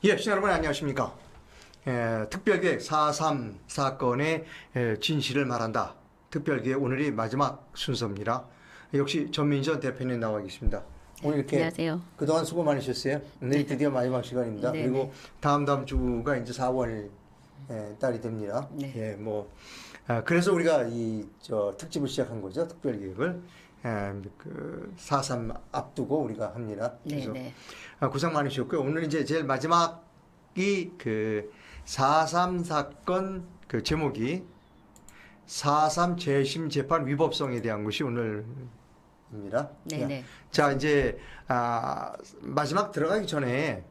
예, 시청자 여러분 안녕하십니까. 특별기획 4.3 사건의 진실을 말한다. 특별기획 오늘이 마지막 순서입니다. 역시 전민전 대표님 나와 계십니다. 오늘 이렇게 안녕하세요. 그동안 수고 많으셨어요. 오늘 드디어 마지막 시간입니다. 네, 그리고 다음 주가 이제 4월 달이 됩니다. 네. 예, 그래서 우리가 특집을 시작한 거죠. 특별기획을. 그 4.3 앞두고 우리가 합니다. 그래서 고생 많으셨고요. 오늘 이제 제일 마지막이 그 4.3 사건 그 제목이 4.3 재심 재판 위법성에 대한 것이 오늘입니다. 네네. 자, 이제 마지막 들어가기 전에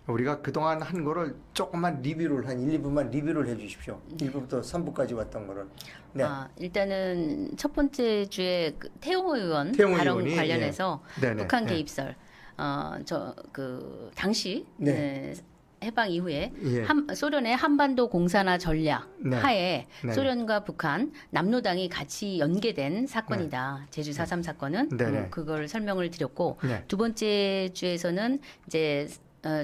우리가 그동안 한 거를 조금만 리뷰를 한 1, 2분만 리뷰를 해 주십시오. 1부부터 3부까지 왔던 거를. 네. 일단은 첫 번째 주에 그 태용 의원 태용 발언 의원이, 관련해서 예. 북한 개입설 당시 해방 이후에 예. 소련의 한반도 공산화 전략 하에 네. 소련과 북한 남로당이 같이 연계된 사건이다. 제주 4.3 사건은 그걸 설명을 드렸고 두 번째 주에서는 이제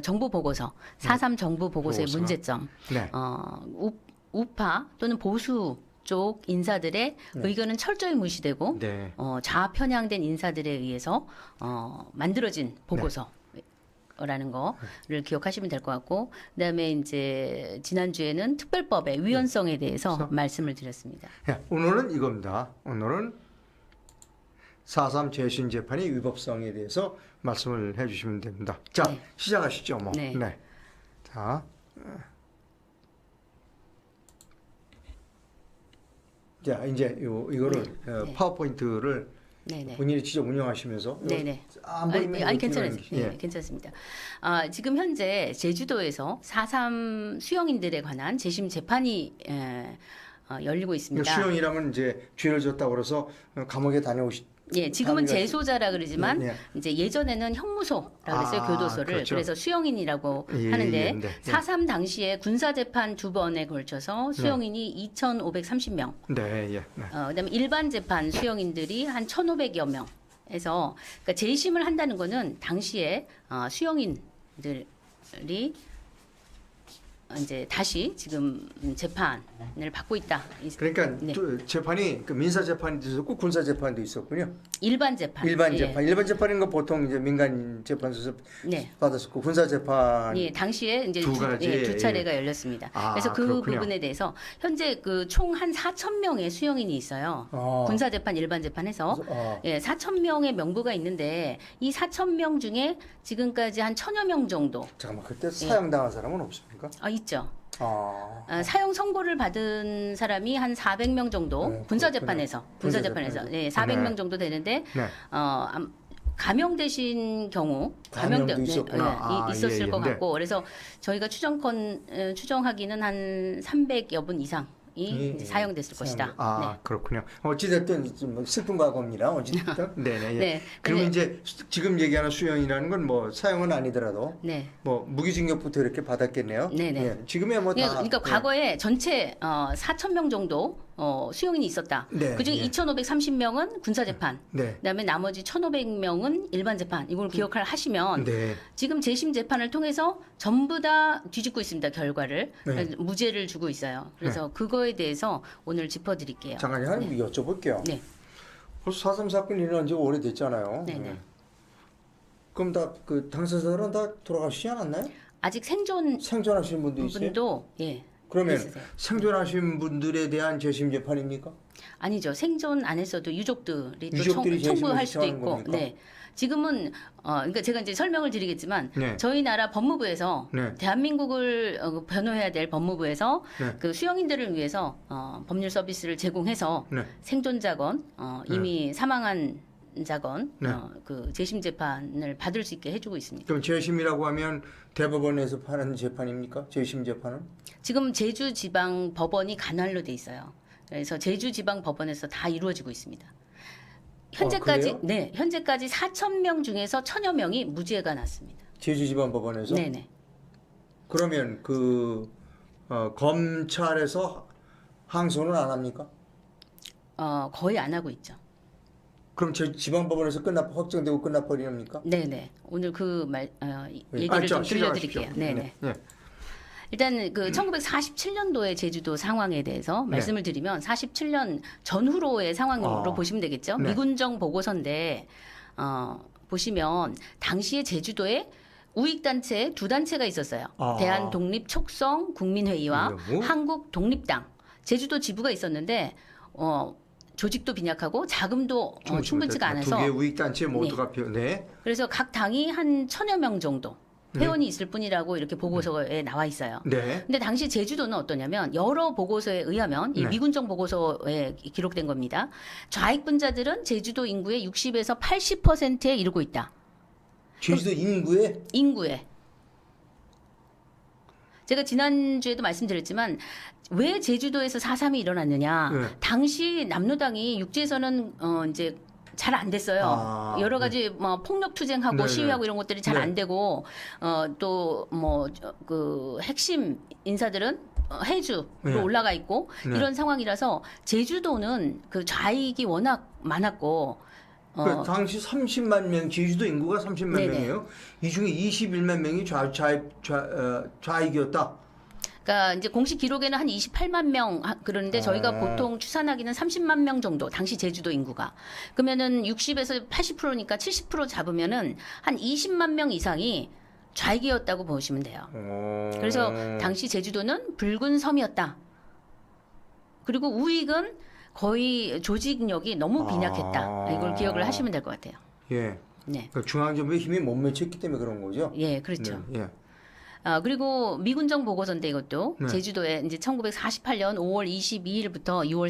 정부 보고서 4.3 정부 보고서의 문제점, 우파 또는 보수 쪽 인사들의 의견은 철저히 무시되고 좌편향된 인사들에 의해서 만들어진 보고서라는 거를 기억하시면 될 것 같고, 그다음에 이제 지난주에는 특별법의 위헌성에 대해서 말씀을 드렸습니다. 오늘은 이겁니다. 오늘은 4.3 재심 재판의 위법성에 대해서 말씀을 해주시면 됩니다. 자, 시작하시죠. 자, 이제 이거를 파워포인트를 본인이 직접 운영하시면서 아니 괜찮습니다. 괜찮습니다. 지금 현재 제주도에서 4.3 수용인들에 관한 재심 재판이 열리고 있습니다. 수용이라면 이제 죄를 졌다고 그래서 감옥에 다녀오시. 지금은 재소자라 그러지만 이제 예전에는 형무소라고 했어요. 교도소를. 그렇죠. 그래서 수용인이라고 하는데 4.3 당시에 군사재판 2번에 걸쳐서 수용인이 2,530명. 그다음에 일반 재판 수용인들이 한 1,500여 명에서 그러니까 재심을 한다는 거는 당시에 수용인들이 이제 다시 지금 재판을 받고 있다. 그러니까 재판이 그 민사 재판도 있었고 군사 재판도 있었군요. 일반 재판. 일반 재판인 거 보통 이제 민간 재판소에서 받았었고 군사 재판. 당시에 이제 두 차례가 열렸습니다. 그래서 그렇군요. 부분에 대해서 현재 그 총 한 4,000명의 수용인이 있어요. 군사 재판, 일반 재판에서 4,000명의 명부가 있는데 이 4,000명 중에 지금까지 한 1,000여 명 정도. 잠깐만, 그때 사형당한 사람은 없습니까? 있죠. 사형 선고를 받은 사람이 한 400명 정도 군사재판에서 400명 정도 되는데 감형되신 경우 있었을 것 같고 그래서 저희가 추정하기는 한 300여 분 이상. 이제 사용됐을 것이다. 그렇군요. 어찌됐든 좀 슬픈 과거입니다. 어찌됐든. 그러면 이제 지금 얘기하는 수용이라는 건 뭐 사형은 아니더라도 뭐 무기징역부터 이렇게 받았겠네요. 지금에 뭐 다. 그러니까 과거에 전체 4,000명 정도 수용인이 있었다. 그중에 2,530명은 군사재판. 그다음에 나머지 1,500명은 일반 재판. 이걸 기억을 하시면 지금 재심 재판을 통해서 전부 다 뒤집고 있습니다. 결과를 무죄를 주고 있어요. 그래서 그거에 대해서 오늘 짚어드릴게요. 잠깐 한번 여쭤볼게요. 벌써 4.3 사건이 일어난 지가 오래됐잖아요. 그럼 다 그 당사자들은 다 돌아가시지 않았나요? 아직 생존하시는 분도 있어요? 그러면 있으세요. 생존하신 분들에 대한 재심 재판입니까? 아니죠. 생존 안 했어도 유족들이 또 청구할 수도 있고. 지금은 그러니까 제가 이제 설명을 드리겠지만 저희 나라 법무부에서 대한민국을 변호해야 될 법무부에서 그 수용인들을 위해서 법률 서비스를 제공해서 생존자건 이미 사망한 자건 그 재심 재판을 받을 수 있게 해주고 있습니다. 그럼 재심이라고 하면 대법원에서 하는 재판입니까? 재심 재판은? 지금 제주지방법원이 간활로 돼 있어요. 그래서 제주지방법원에서 다 이루어지고 있습니다. 현재까지 현재까지 4,000명 중에서 1,000여 명이 무죄가 났습니다. 제주지방법원에서? 그러면 그 검찰에서 항소는 안 합니까? 거의 안 하고 있죠. 그럼 저 지방법원에서 확정되고 끝나버리렵니까? 네네. 오늘 그 얘기를 좀 들려드릴게요. 네네. 네. 일단 그 1947년도의 제주도 상황에 대해서 말씀을 드리면 47년 전후로의 상황으로 보시면 되겠죠. 네. 미군정 보고서인데 보시면 당시에 제주도에 우익단체 두 단체가 있었어요. 대한독립촉성국민회의와 한국독립당 제주도 지부가 있었는데 조직도 빈약하고 자금도 충분치가 않아서 두 개 우익단체 모두가 네. 그래서 각 당이 한 1000여 명 정도 회원이 있을 뿐이라고 이렇게 보고서에 나와 있어요. 네. 근데 당시 제주도는 어떠냐면 여러 보고서에 의하면 이 미군정 보고서에 기록된 겁니다. 좌익분자들은 제주도 인구의 60에서 80%에 이르고 있다. 제주도 인구에. 제가 지난주에도 말씀드렸지만 왜 제주도에서 4.3이 일어났느냐. 당시 남로당이 육지에서는 이제 잘 안 됐어요. 여러 가지 뭐 폭력 투쟁하고 시위하고 이런 것들이 잘 안 되고 또 뭐 그 핵심 인사들은 해주로 올라가 있고 이런 상황이라서 제주도는 그 좌익이 워낙 많았고 그 당시 30만 명, 제주도 인구가 30만 명이에요. 이 중에 21만 명이 좌익이었다. 그러니까 이제 공식 기록에는 한 28만 명 그러는데 저희가 보통 추산하기는 30만 명 정도 당시 제주도 인구가 그러면은 60에서 80%니까 70% 잡으면은 한 20만 명 이상이 좌익이었다고 보시면 돼요. 그래서 당시 제주도는 붉은 섬이었다. 그리고 우익은 거의 조직력이 너무 빈약했다. 이걸 기억을 하시면 될 것 같아요. 예. 네. 그러니까 중앙정부의 힘이 못 미쳤기 때문에 그런 거죠. 예, 그렇죠. 네. 예. 그리고 미군정 보고서인데 이것도 제주도에 이제 1948년 5월 22일부터 6월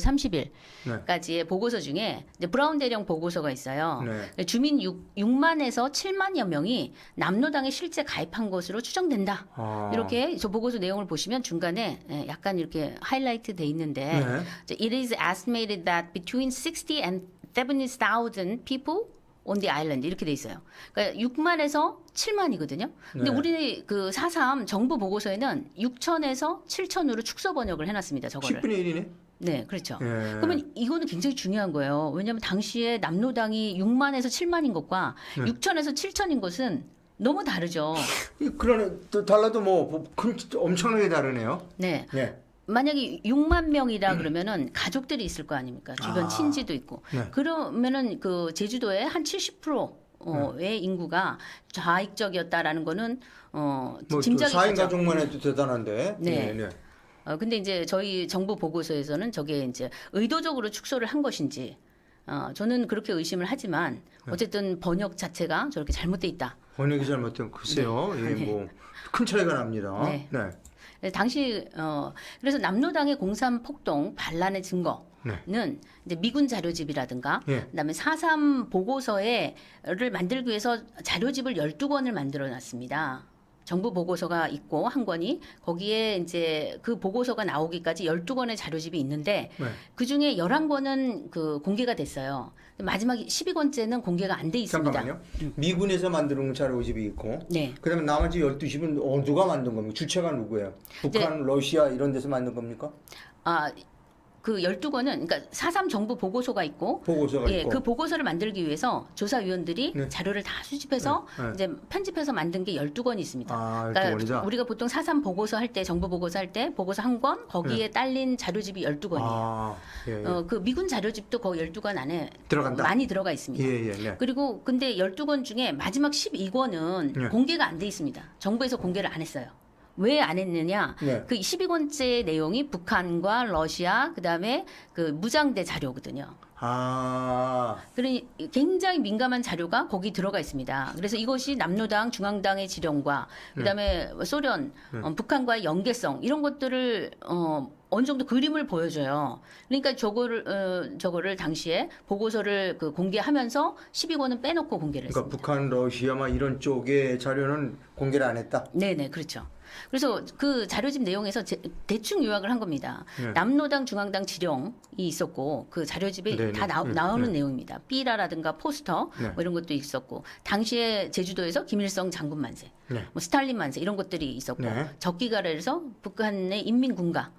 30일까지의 보고서 중에 이제 브라운 대령 보고서가 있어요. 주민 6만에서 7만여 명이 남로당에 실제 가입한 것으로 추정된다. 이렇게 저 보고서 내용을 보시면 중간에 약간 이렇게 하이라이트 돼 있는데 It is estimated that between 60 and 70,000 people on the island 이렇게 돼 있어요. 그러니까 6만에서 7만이거든요. 근데 우리 그 4.3 정부 보고서에는 6천에서 7천으로 축소 번역을 해놨습니다. 저거를. 10분의 1이네. 네, 그렇죠. 그러면 이거는 굉장히 중요한 거예요. 왜냐하면 당시에 남로당이 6만에서 7만인 것과 6천에서 7천인 것은 너무 다르죠. 그러네. 달라도 뭐 엄청나게 다르네요. 네. 만약에 6만 명이라 그러면은 가족들이 있을 거 아닙니까? 주변 친지도 있고. 그러면은 그 제주도에 한 70%의 인구가 좌익적이었다라는 거는 뭐 짐작이 4인 가죠. 가족만 해도 대단한데. 네. 근데 이제 저희 정부 보고서에서는 저게 이제 의도적으로 축소를 한 것인지 저는 그렇게 의심을 하지만 어쨌든 번역 자체가 저렇게 잘못돼 있다. 번역이 잘못된 글쎄요. 뭐 큰 차이가 납니다. 네. 당시 그래서 남로당의 공산 폭동 반란의 증거는 이제 미군 자료집이라든가 그다음에 4.3 보고서를 만들기 위해서 자료집을 12권을 만들어 놨습니다. 정부 보고서가 있고 한 권이 거기에 이제 그 보고서가 나오기까지 12권의 자료집이 있는데 그중에 11권은 그 공개가 됐어요. 마지막 12권째는 공개가 안 돼 있습니다. 잠깐만요. 미군에서 만든 자료집이 있고 그다음에 나머지 12집은 누가 만든 겁니까? 주체가 누구예요? 북한, 러시아 이런 데서 만든 겁니까? 그 12권은 그러니까 4.3 정부 보고서가 있고 그 보고서를 만들기 위해서 조사위원들이 자료를 다 수집해서 이제 편집해서 만든 게 12권이 있습니다. 그러니까 우리가 보통 4.3 보고서 할 때 정부 보고서 할 때 보고서 한 권 거기에 딸린 자료집이 12권이에요. 그 미군 자료집도 거기 12권 안에 많이 들어가 있습니다. 그리고 근데 12권 중에 마지막 12권은 공개가 안 돼 있습니다. 정부에서 공개를 안 했어요. 왜 안 했느냐? 그 12권째 내용이 북한과 러시아 그다음에 그 무장대 자료거든요. 그러니 굉장히 민감한 자료가 거기 들어가 있습니다. 그래서 이것이 남로당, 중앙당의 지령과 그다음에 소련, 북한과의 연계성 이런 것들을 어느 정도 그림을 보여줘요. 그러니까 저거를 당시에 보고서를 그 공개하면서 12권은 빼놓고 공개를 했습니다. 그러니까 북한, 러시아 막 이런 쪽의 자료는 공개를 안 했다. 네네 그렇죠. 그래서 그 자료집 내용에서 대충 요약을 한 겁니다. 네. 남로당 중앙당 지령이 있었고 그 자료집에 네, 다 네, 나오는 네. 내용입니다. 삐라라든가 포스터 네. 뭐 이런 것도 있었고 당시에 제주도에서 김일성 장군 만세, 네. 뭐 스탈린 만세 이런 것들이 있었고 네. 적기가에서 북한의 인민군가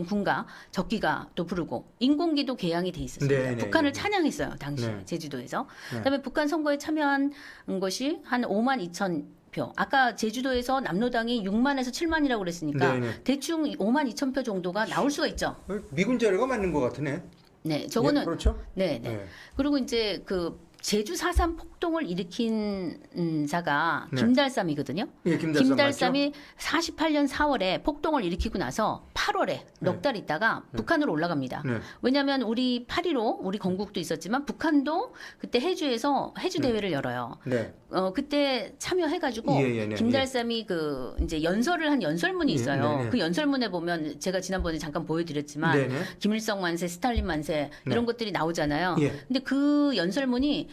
군가 적기가도 부르고 인공기도 개양이 돼 있었습니다. 네, 네, 북한을 네. 찬양했어요 당시 네. 제주도에서. 네. 그다음에 북한 선거에 참여한 것이 한 5만 2천 표. 아까 제주도에서 남로당이 6만에서 7만이라고 그랬으니까 네, 네. 대충 5만 2천 표 정도가 나올 수가 있죠. 미군 자료가 맞는 것 같으네. 네, 저거는 네, 그렇죠? 네, 네. 그리고 이제 그 제주 4.3 폭동을 일으킨 자가 네. 김달삼이거든요. 예, 김달삼 김달삼이 48년 4월에 폭동을 일으키고 나서 8월에 넉 달 있다가 북한으로 올라갑니다. 네. 왜냐하면 우리 8.15 우리 건국도 있었지만 북한도 그때 해주에서 해주 대회를 열어요. 네. 그때 참여해가지고 네. 김달삼이 그 이제 연설을 한 연설문이 있어요. 네, 네. 그 연설문에 보면 제가 지난번에 잠깐 보여드렸지만 네, 네. 김일성 만세, 스탈린 만세 이런 것들이 나오잖아요. 예. 근데 그 연설문이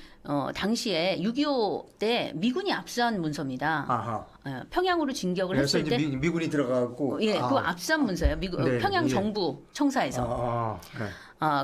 당시에 6.25 때 미군이 압수한 문서입니다. 아하. 평양으로 진격을 그래서 했을 이제 때 미군이 들어가고. 예, 그 압수한 문서예요. 네, 평양 예. 정부 청사에서. 네.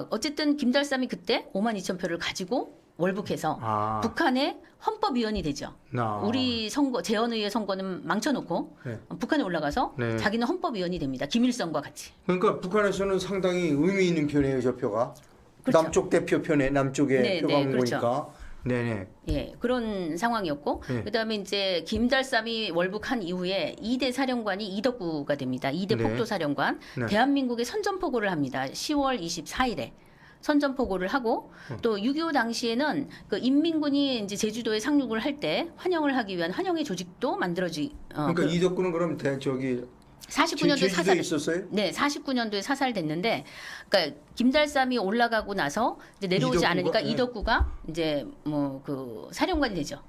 어쨌든 김달삼이 그때 5만 2천 표를 가지고 월북해서 북한의 헌법위원이 되죠. 우리 선거 재헌의회 선거는 망쳐놓고 네. 북한에 올라가서 네. 자기는 헌법위원이 됩니다. 김일성과 같이. 그러니까 북한에서는 상당히 의미 있는 편이에요, 저 표가. 그렇죠. 남쪽 대표 편에 남쪽에 네, 표가 네, 온 그렇죠. 거니까. 네네. 예, 그런 상황이었고, 네. 그다음에 이제 김달삼이 월북한 이후에 2대 사령관이 이덕구가 됩니다. 2대 네. 폭도사령관. 네. 대한민국에 선전포고를 합니다. 10월 24일에. 선전포고를 하고 또 6.25 당시에는 그 인민군이 이제 제주도에 상륙을 할 때 환영을 하기 위한 환영의 조직도 만들어지. 그러니까 이덕구는 그럼 저기 49년도에 제주도에 사살. 있었어요? 네, 49년도에 사살됐는데, 그러니까 김달삼이 올라가고 나서 이제 내려오지 이덕구가? 않으니까 네. 이덕구가 이제 뭐 그 사령관이 되죠.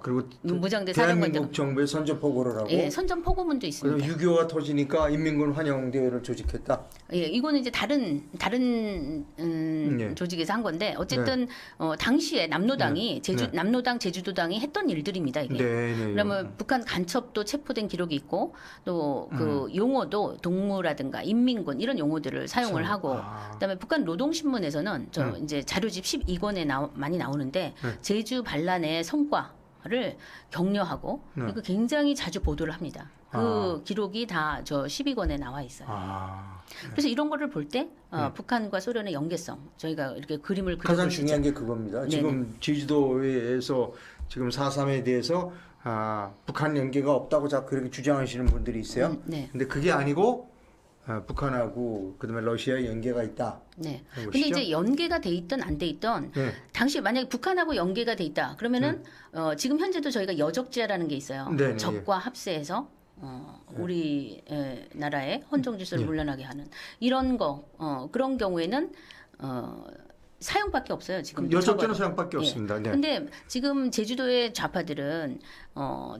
그리고 무장대 사령관 대한민국 정부의 선전포고를 하고. 예, 선전 포고문도 그리고 있습니다. 6.25가 터지니까 인민군 환영 대회를 조직했다. 예, 이거는 이제 다른 네. 조직에서 한 건데 어쨌든 당시에 남로당이 네. 남로당 제주도당이 했던 일들입니다. 이게. 네. 그러면 북한 간첩도 체포된 기록이 있고 또 그 용어도 동무라든가 인민군 이런 용어들을 사용을 하고 그다음에 북한 노동신문에서는 이제 자료집 12권에 많이 나오는데 제주 반란의 성과를 격려하고 그리고 굉장히 자주 보도를 합니다. 그 기록이 다 저 12권에 나와 있어요. 그래서 이런 거를 볼 때 북한과 소련의 연계성 저희가 이렇게 그림을 가장 그려볼 수 중요한 있죠. 게 그겁니다. 네네. 지금 제주도에서 지금 4.3에 대해서 북한 연계가 없다고 자꾸 그렇게 주장하시는 분들이 있어요. 네. 근데 그게 아니고 북한하고 그다음에 러시아의 연계가 있다. 네. 그런 근데 것이죠? 이제 연계가 돼 있든 안 돼 있든 네. 당시 만약에 북한하고 연계가 돼 있다 그러면은 지금 현재도 저희가 여적제라는 게 있어요. 네네, 적과 합세해서 우리 나라의 헌정 질서를 물러나게 하는 이런 거 그런 경우에는 사용밖에 없어요. 지금 여적죄는 적어도. 사용밖에 없습니다. 네. 근데 지금 제주도의 좌파들은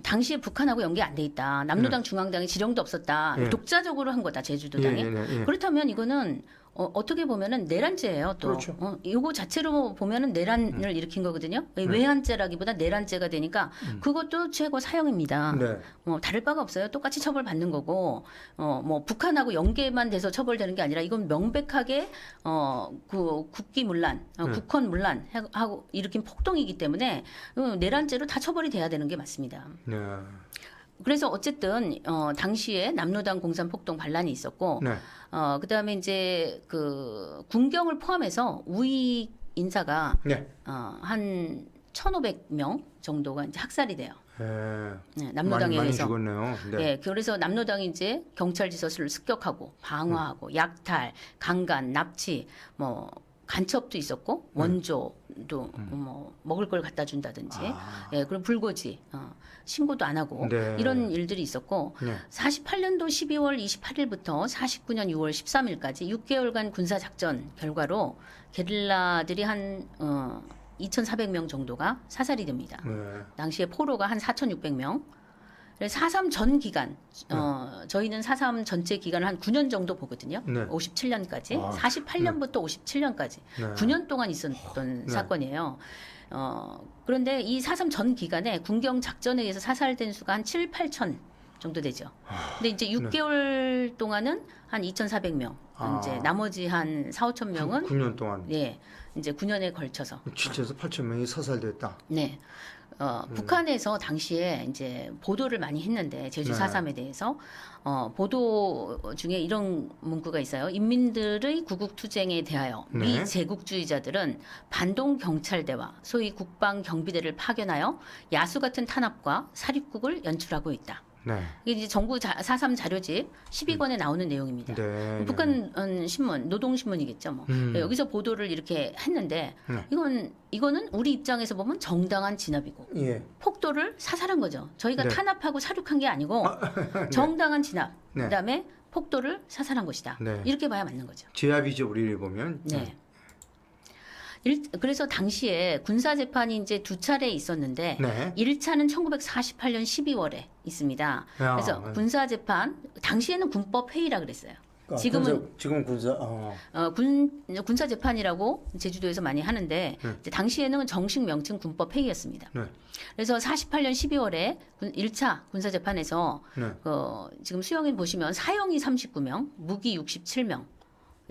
당시에 북한하고 연계 안 돼 있다. 남로당 중앙당에 지령도 없었다. 네. 독자적으로 한 거다. 제주도당이. 예. 그렇다면 이거는 어떻게 보면은 내란죄예요. 또 그렇죠. 이거 자체로 보면은 내란을 일으킨 거거든요. 외환죄라기보다 내란죄가 되니까 그것도 최고 사형입니다. 네. 다를 바가 없어요. 똑같이 처벌받는 거고 뭐 북한하고 연계만 돼서 처벌되는 게 아니라 이건 명백하게 그 국기문란, 국헌문란 하고 일으킨 폭동이기 때문에 내란죄로 다 처벌이 돼야 되는 게 맞습니다. 네. 그래서 어쨌든 당시에 남로당 공산 폭동 반란이 있었고 네. 그다음에 이제 그 군경을 포함해서 우익 인사가 네. 한 1,500명 정도가 이제 학살이 돼요. 네, 많이 남로당에 의해서. 죽었네요. 네. 네, 그래서 남로당이 이제 경찰 지서실을 습격하고 방어하고 약탈, 강간, 납치, 뭐 간첩도 있었고 원조도 뭐 먹을 걸 갖다 준다든지, 예, 그리고 불고지 신고도 안 하고 네. 이런 일들이 있었고 네. 48년도 12월 28일부터 49년 6월 13일까지 6개월간 군사 작전 결과로 게릴라들이 한 2,400명 정도가 사살이 됩니다. 네. 당시에 포로가 한 4,600명. 4.3 전 기간, 저희는 4.3 전체 기간을 한 9년 정도 보거든요. 네. 57년까지, 아, 48년부터 57년까지 네. 9년 동안 있었던 사건이에요. 그런데 이 4.3 전 기간에 군경 작전에 의해서 사살된 수가 한 7, 8천 정도 되죠. 근데 이제 6개월 동안은 한 2,400명. 이제 나머지 한 4, 5천 명은 9년 동안. 예. 이제 9년에 걸쳐서 7천에서 8천 명이 사살됐다. 네. 북한에서 당시에 이제 보도를 많이 했는데 제주 네. 4.3에 대해서 보도 중에 이런 문구가 있어요. 인민들의 구국투쟁에 대하여 네. 미 제국주의자들은 반동 경찰대와 소위 국방 경비대를 파견하여 야수 같은 탄압과 사립국을 연출하고 있다. 네. 이게 이제 정부 4.3 자료집 12권에 나오는 내용입니다. 네. 북한 신문, 노동신문이겠죠. 뭐. 여기서 보도를 이렇게 했는데 네. 이거는 우리 입장에서 보면 정당한 진압이고 예. 폭도를 사살한 거죠. 저희가 네. 탄압하고 사륙한 게 아니고 정당한 진압, 네. 그다음에 폭도를 사살한 것이다. 네. 이렇게 봐야 맞는 거죠. 제압이죠, 우리를 보면. 네. 그래서 당시에 군사 재판이 이제 두 차례 있었는데 네. 1차는 1948년 12월에 있습니다. 야, 그래서 네. 군사 재판 당시에는 군법 회의라 그랬어요. 지금은 군사. 군사 재판이라고 제주도에서 많이 하는데 이제 당시에는 정식 명칭 군법 회의였습니다. 네. 그래서 48년 12월에 1차 군사 재판에서 네. 지금 수용인 보시면 사형이 39명, 무기 67명,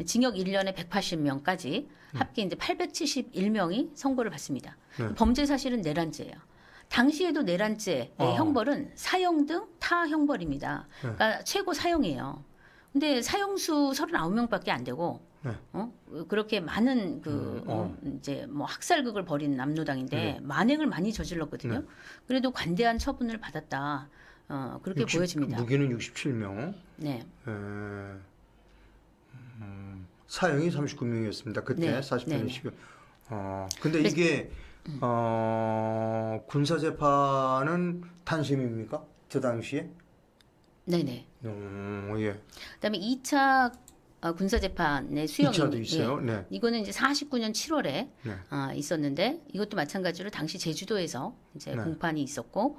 징역 1년에 180명까지 합계 이제 871명이 선고를 받습니다. 네. 범죄 사실은 내란죄예요. 당시에도 내란죄의 형벌은 사형 등 타 형벌입니다. 그러니까 최고 사형이에요. 근데 사형수 39명밖에 안 되고 네. 그렇게 많은 이제 뭐 학살극을 벌인 남노당인데 만행을 많이 저질렀거든요. 그래도 관대한 처분을 받았다. 그렇게 보여집니다. 무기는 67명. 네. 사형이 39명이었습니다. 그때 네. 40년 네. 10년. 근데 이게 군사 재판은 단심입니까? 저 당시에? 네네. 예. 그다음에 2차 군사재판의 수용이 2차도 있어요. 예. 네. 이거는 이제 49년 7월에 네. 있었는데 이것도 마찬가지로 당시 제주도에서 이제 네. 공판이 있었고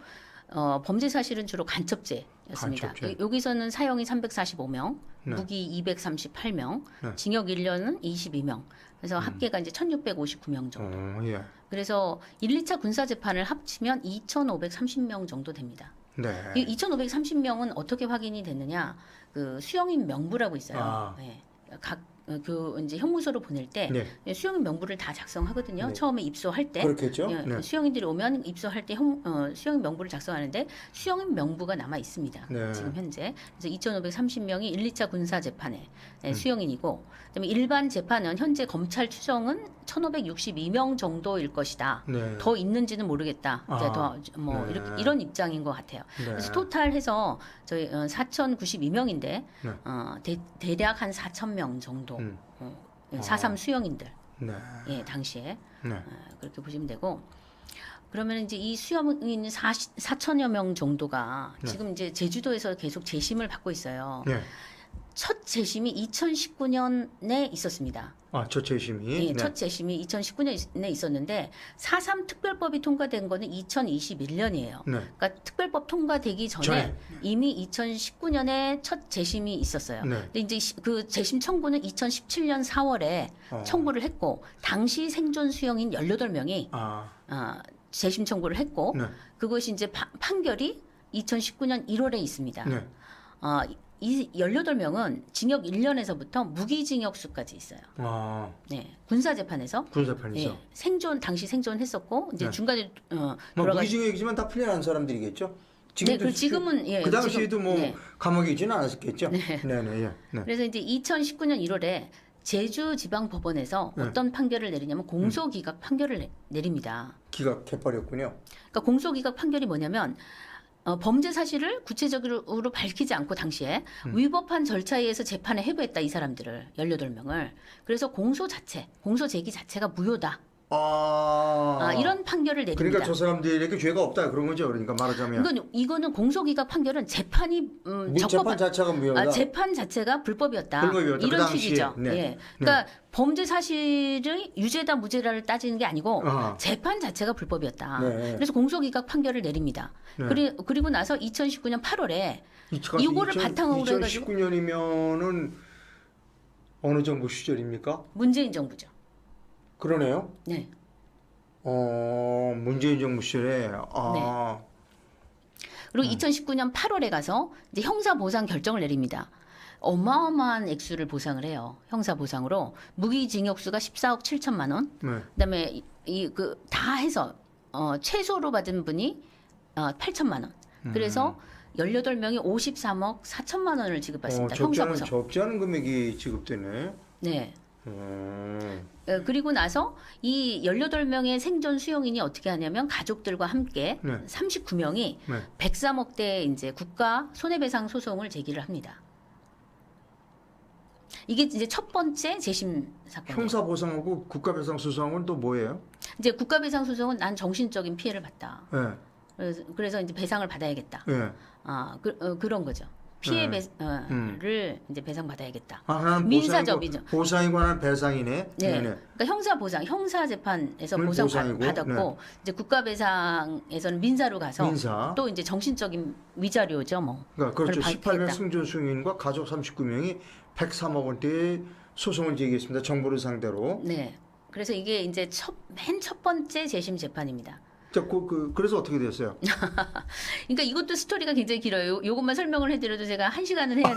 범죄 사실은 주로 간첩죄였습니다. 간첩죄. 여기서는 사형이 345명, 네. 무기 238명, 네. 징역 1년은 22명. 그래서 합계가 이제 1,659명 정도. 예. 그래서 1, 2차 군사재판을 합치면 2,530명 정도 됩니다. 네. 이 2,530명은 어떻게 확인이 됐느냐? 그 수용인 명부라고 있어요. 네. 각 이제 형무소로 보낼 때 네. 수용인 명부를 다 작성하거든요. 네. 처음에 입소할 때. 그렇겠죠. 예, 네. 수용인들이 오면 입소할 때 수용인 명부를 작성하는데 수용인 명부가 남아 있습니다. 네. 지금 현재. 그래서 2,530명이 1, 2차 군사 재판에 수용인이고, 그다음에 일반 재판은 현재 검찰 추정은 1,562명 정도일 것이다. 네. 더 있는지는 모르겠다. 이제 네. 이런 입장인 것 같아요. 네. 그래서 토탈해서 저희 4,092명인데 네. 대략 한 4,000명 정도 4.3 수용인들 네. 예, 당시에 네. 그렇게 보시면 되고, 그러면 이제 이 수용인 4천여 명 정도가 지금 이제 제주도에서 계속 재심을 받고 있어요. 네. 첫 재심이 2019년에 있었습니다. 첫 재심이. 예, 네. 첫 재심이 2019년에 있었는데 4.3 특별법이 통과된 거는 2021년이에요. 네. 그러니까 특별법 통과되기 전에 이미 2019년에 첫 재심이 있었어요. 네. 근데 이제 그 재심 청구는 2017년 4월에 청구를 했고, 당시 생존 수용인 18명이 재심 청구를 했고, 네. 그것이 이제 판결이 2019년 1월에 있습니다. 네. 이 18명은 징역 1년에서부터 무기징역수까지 있어요. 네. 군사재판에서. 군사판이죠. 예, 당시 생존했었고, 이제 네. 중간에, 무기징역이지만 다 풀려난 사람들이겠죠? 지금은, 예. 그 당시에도 네. 감옥에 있지는 않았겠죠? 네. 네네, 예. 네. 그래서 이제 2019년 1월에 제주지방법원에서 어떤 판결을 내리냐면 공소기각 판결을 내립니다. 기각해버렸군요. 그러니까 공소기각 판결이 뭐냐면, 범죄 사실을 구체적으로 밝히지 않고 당시에 위법한 절차에 의해서 재판에 회부했다, 이 사람들을 18명을. 그래서 공소 제기 자체가 무효다. 이런 판결을 내립니다. 그러니까 저 사람들에게 죄가 없다 그런 거죠. 그러니까 말하자면. 이거는 공소기각 판결은 재판이 재판 자체가 무효다. 재판 자체가 불법이었다. 불법이었다. 이런 그 취지죠. 네. 예. 그러니까 범죄 사실의 유죄다 무죄다를 따지는 게 아니고 재판 자체가 불법이었다. 네. 그래서 공소기각 판결을 내립니다. 네. 그리고 나서 2019년 8월에 이거를 바탕으로 해가지고 2019년이면은 어느 정부 시절입니까? 문재인 정부죠. 그러네요. 네. 문재인 정부 시절에 네. 그리고 2019년 8월에 가서 이제 형사 보상 결정을 내립니다. 어마어마한 액수를 보상을 해요. 형사 보상으로 무기징역수가 14억 7천만 원. 그다음에 이 그 다 해서 최소로 받은 분이 8천만 원. 그래서 18명이 53억 4천만 원을 지급받습니다. 형사 보상. 적지 않은 금액이 지급되네. 네. 그리고 나서 이 18명의 생존 수용인이 어떻게 하냐면 가족들과 함께 39명이 103억대 이제 국가 손해배상 소송을 제기를 합니다. 이게 이제 첫 번째 재심 사건. 형사 보상하고 국가 배상 소송은 또 뭐예요? 이제 국가 배상 소송은 난 정신적인 피해를 봤다. 네. 그래서 이제 배상을 받아야겠다. 네. 그런 거죠. 피해 를 이제 배상받아야겠다. 하나는 민사적이죠. 보상이고 하나는 배상이네. 네. 그러니까 형사 보상, 형사 재판에서 보상 받았고 이제 국가 배상에서는 민사로 가서 또 이제 정신적인 위자료죠, 뭐. 그러니까 그렇죠. 18명 승존 수용인과 가족 39명이 103억 원대의 소송을 제기했습니다. 정부를 상대로. 네. 그래서 이게 이제 맨 첫 번째 재심 재판입니다. 자, 그래서 어떻게 됐어요? 그러니까 이것도 스토리가 굉장히 길어요. 요것만 설명을 해드려도 제가 1시간을 해야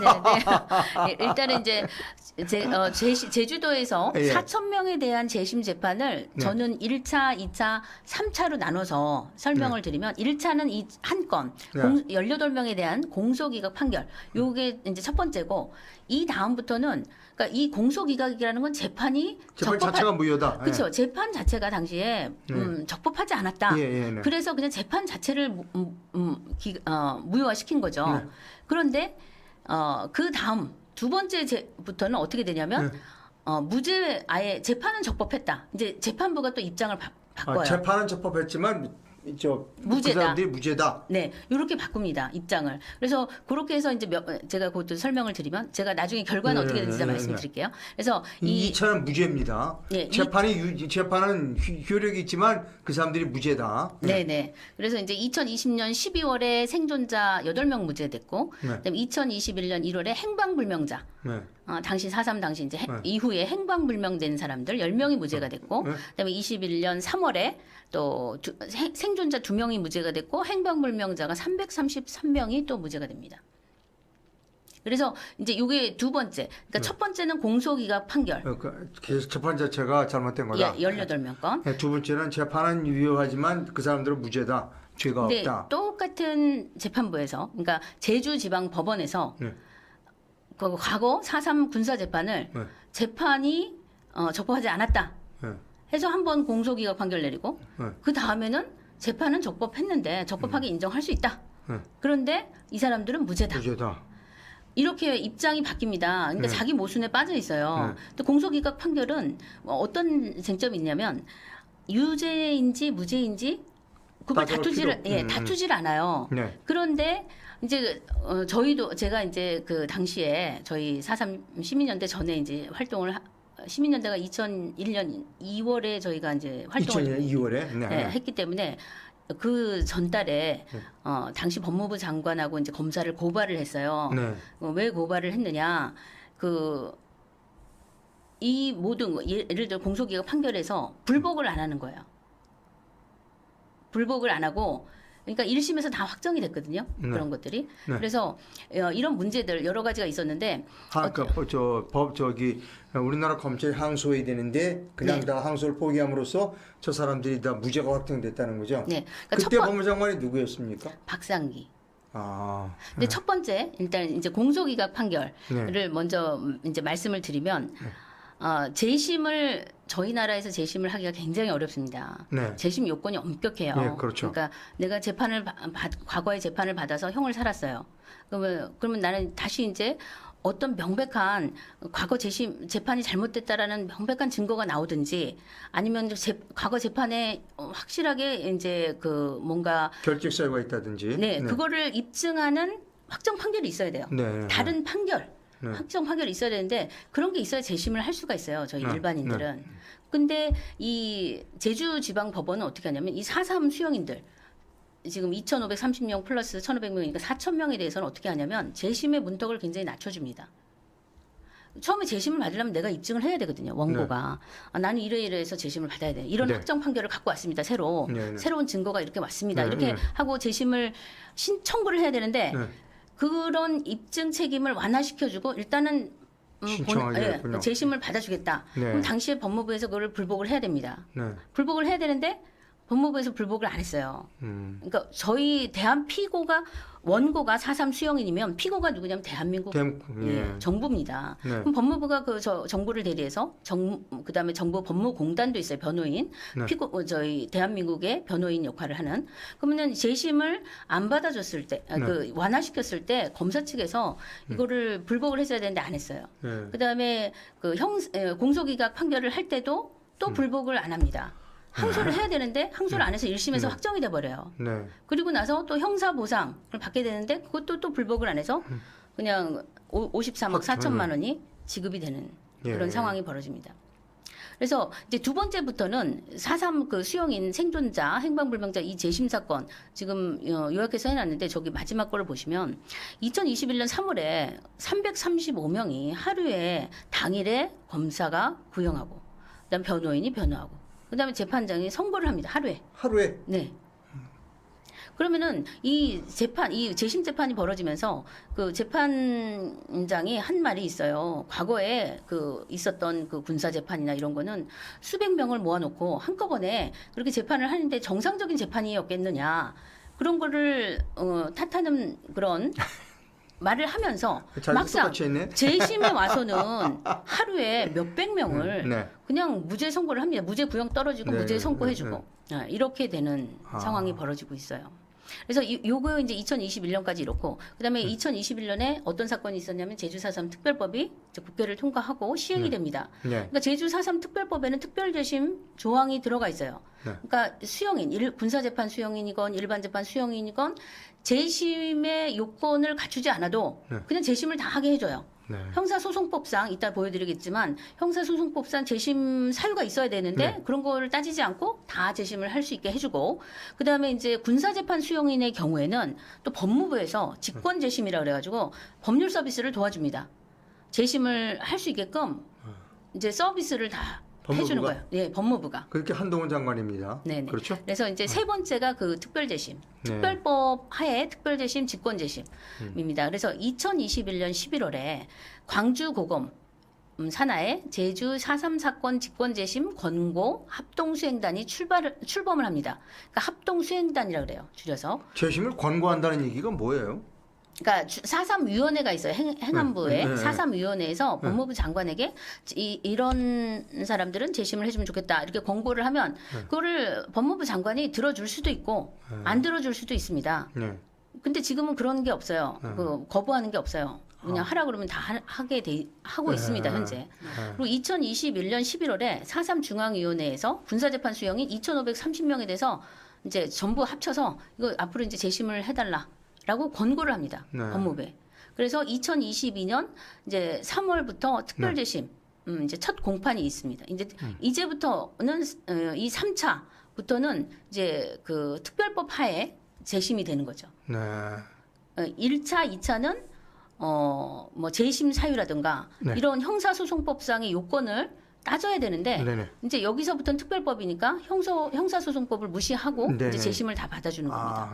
되는데 일단은 이제 제주도에서 4,000명에 대한 재심 재판을 저는 1차, 2차, 3차로 나눠서 설명을 드리면 1차는 이 한 건 18명에 대한 공소기각 판결. 요게 이제 첫 번째고 이 다음부터는 그러니까 이 공소기각이라는 건 재판 자체가 무효다. 그렇죠. 재판 자체가 당시에 적법하지 않았다. 그래서 그냥 재판 자체를 무효화시킨 거죠. 그런데 그 다음 두 번째부터는 어떻게 되냐면 무죄 아예 재판은 적법했다. 이제 재판부가 또 입장을 바꿔요. 재판은 적법했지만 무죄다. 그 사람들이 무죄다. 네, 이렇게 바꿉니다 입장을. 그래서 그렇게 해서 이제 제가 그것도 설명을 드리면 제가 나중에 결과는 어떻게 되는지 말씀드릴게요. 그래서 이 차는 무죄입니다. 재판은 효력이 있지만 그 사람들이 무죄다. 네. 그래서 이제 2020년 12월에 생존자 8명 무죄됐고, 그다음에 2021년 1월에 행방불명자. 당시 4.3 당시 이제 이후에 행방불명된 사람들 10명이 무죄가 됐고, 그다음에 21년 3월에 또 생존자 2명이 무죄가 됐고 행방불명자가 333명이 또 무죄가 됩니다. 그래서 이제 이게 두 번째. 그러니까 첫 번째는 공소기각 판결. 재판 자체가 잘못된 거다. 18명 건. 두 번째는 재판은 유효하지만 그 사람들은 무죄다. 죄가 없다. 똑같은 재판부에서 그러니까 제주지방법원에서 그 과거 4.3 군사재판을 재판이 적법하지 않았다 해서 한 번 공소기각 판결 내리고 그 다음에는 재판은 적법했는데 적법하게 인정할 수 있다. 그런데 이 사람들은 무죄다. 이렇게 입장이 바뀝니다. 그러니까 자기 모순에 빠져 있어요. 또 공소기각 판결은 어떤 쟁점이 있냐면 유죄인지 무죄인지 그걸 다투질 않아요. 그런데 이제 제가 이제 그 당시에 저희 4.3 시민연대 전에 이제 활동을 시민연대가 2001년 2월에 저희가 이제 활동을 2월에 했기 때문에 그 전달에 당시 법무부 장관하고 이제 검사를 고발을 했어요. 왜 고발을 했느냐? 이 모든 예를 들어 공소기각 판결에서 불복을 안 하는 거예요. 불복을 안 하고 그러니까 1심에서 다 확정이 됐거든요. 그런 것들이. 그래서 이런 문제들 여러 가지가 있었는데 우리나라 검찰이 항소해야 되는데 그냥 다 항소를 포기함으로써 저 사람들이 다 무죄가 확정됐다는 거죠. 그러니까 그때 법무장관이 누구였습니까? 박상기. 근데 첫 번째 일단 이제 공소기각 판결을 먼저 이제 말씀을 드리면 재심을 저희 나라에서 재심을 하기가 굉장히 어렵습니다. 재심 요건이 엄격해요. 그러니까 내가 과거에 재판을 받아서 형을 살았어요. 그러면 나는 다시 이제 어떤 명백한 과거 재판이 잘못됐다라는 명백한 증거가 나오든지 아니면 과거 재판에 확실하게 이제 뭔가 결직사유가 있다든지 그거를 입증하는 확정 판결이 있어야 돼요. 다른 판결. 확정 판결이 있어야 되는데 그런 게 있어야 재심을 할 수가 있어요. 저희 일반인들은. 근데 이 제주지방법원은 어떻게 하냐면 이 4.3 수용인들 지금 2,530명 플러스 1,500명이니까 4,000명에 대해서는 어떻게 하냐면 재심의 문턱을 굉장히 낮춰줍니다. 처음에 재심을 받으려면 내가 입증을 해야 되거든요. 원고가. 아, 나는 이래이래해서 재심을 받아야 돼. 이런 확정 판결을 갖고 왔습니다. 새로운 증거가 이렇게 왔습니다. 이렇게 하고 재심을 청구를 해야 되는데 그런 입증 책임을 완화시켜주고 일단은 재심을 받아주겠다. 그럼 당시에 법무부에서 그걸 불복을 해야 됩니다. 불복을 해야 되는데 법무부에서 불복을 안 했어요. 그러니까 저희 원고가 4.3 수용인이면 피고가 누구냐면 대한민국 정부입니다. 그럼 법무부가 정부를 대리해서 그다음에 정부 법무공단도 있어요. 변호인. 저희 대한민국의 변호인 역할을 하는. 그러면 재심을 안 받아줬을 때 그 완화시켰을 때 검사 측에서 이거를 불복을 했어야 되는데 안 했어요. 그다음에 그 공소기각 판결을 할 때도 또 불복을 안 합니다. 항소를 해야 되는데 항소를 안 해서 1심에서 확정이 돼 버려요. 그리고 나서 또 형사 보상을 받게 되는데 그것도 또 불복을 안 해서 그냥 53억 4천만 원이 지급이 되는 그런 상황이 벌어집니다. 그래서 이제 두 번째부터는 4.3 그 수용인 생존자, 행방불명자 이 재심 사건 지금 요약해서 해놨는데 저기 마지막 거를 보시면 2021년 3월에 335명이 하루에 당일에 검사가 구형하고 그다음 변호인이 변호하고 그다음에 재판장이 선고를 합니다. 하루에. 네. 그러면은 이 재심 재판이 벌어지면서 그 재판장이 한 말이 있어요. 과거에 그 있었던 그 군사 재판이나 이런 거는 수백 명을 모아놓고 한꺼번에 그렇게 재판을 하는데 정상적인 재판이었겠느냐 그런 거를 탓하는 그런 말을 하면서 막상 재심에 와서는 하루에 몇백 명을 그냥 무죄 선고를 합니다. 무죄 구형 떨어지고 무죄 선고해주고 이렇게 되는 상황이 벌어지고 있어요. 그래서 요거 이제 2021년까지 이렇고 그다음에 2021년에 어떤 사건이 있었냐면 제주 4.3 특별법이 이제 국회를 통과하고 시행이 됩니다. 그러니까 제주 4.3 특별법에는 특별재심 조항이 들어가 있어요. 그러니까 수용인, 군사재판 수용인이건 일반 재판 수용인이건 재심의 요건을 갖추지 않아도 그냥 재심을 다 하게 해줘요. 형사소송법상 이따 보여드리겠지만 형사소송법상 재심 사유가 있어야 되는데 그런 거를 따지지 않고 다 재심을 할 수 있게 해주고 그다음에 이제 군사재판 수용인의 경우에는 또 법무부에서 직권재심이라 그래가지고 법률 서비스를 도와줍니다. 재심을 할 수 있게끔 이제 서비스를 다 해주는 거예요. 네, 법무부가. 그렇게 한동훈 장관입니다. 네네. 그렇죠? 그래서 이제 세 번째가 그 특별재심, 특별법 하에 특별재심, 직권재심입니다. 그래서 2021년 11월에 광주고검 산하에 제주 4.3 사건 직권재심 권고 합동수행단이 출범을 합니다. 그러니까 합동수행단이라고 그래요. 줄여서. 재심을 권고한다는 얘기가 뭐예요? 그러니까 4.3 위원회가 있어요. 행안부에 4.3 위원회에서 법무부 장관에게 이런 사람들은 재심을 해주면 좋겠다 이렇게 권고를 하면 그거를 법무부 장관이 들어줄 수도 있고 안 들어줄 수도 있습니다. 근데 지금은 그런 게 없어요. 그 거부하는 게 없어요. 그냥 하라 그러면 다 하고 있습니다 현재. 그리고 2021년 11월에 4.3 중앙위원회에서 군사재판 수용인 2,530명에 대해서 이제 전부 합쳐서 이거 앞으로 이제 재심을 해달라. 라고 권고를 합니다. 법무부에. 그래서 2022년 이제 3월부터 특별재심 이제 첫 공판이 있습니다. 이제부터는 이 3차부터는 이제 그 특별법 하에 재심이 되는 거죠. 1차, 2차는 뭐 재심 사유라든가 이런 형사소송법상의 요건을 따져야 되는데 이제 여기서부터는 특별법이니까 형사소송법을 무시하고 이제 재심을 다 받아주는 겁니다.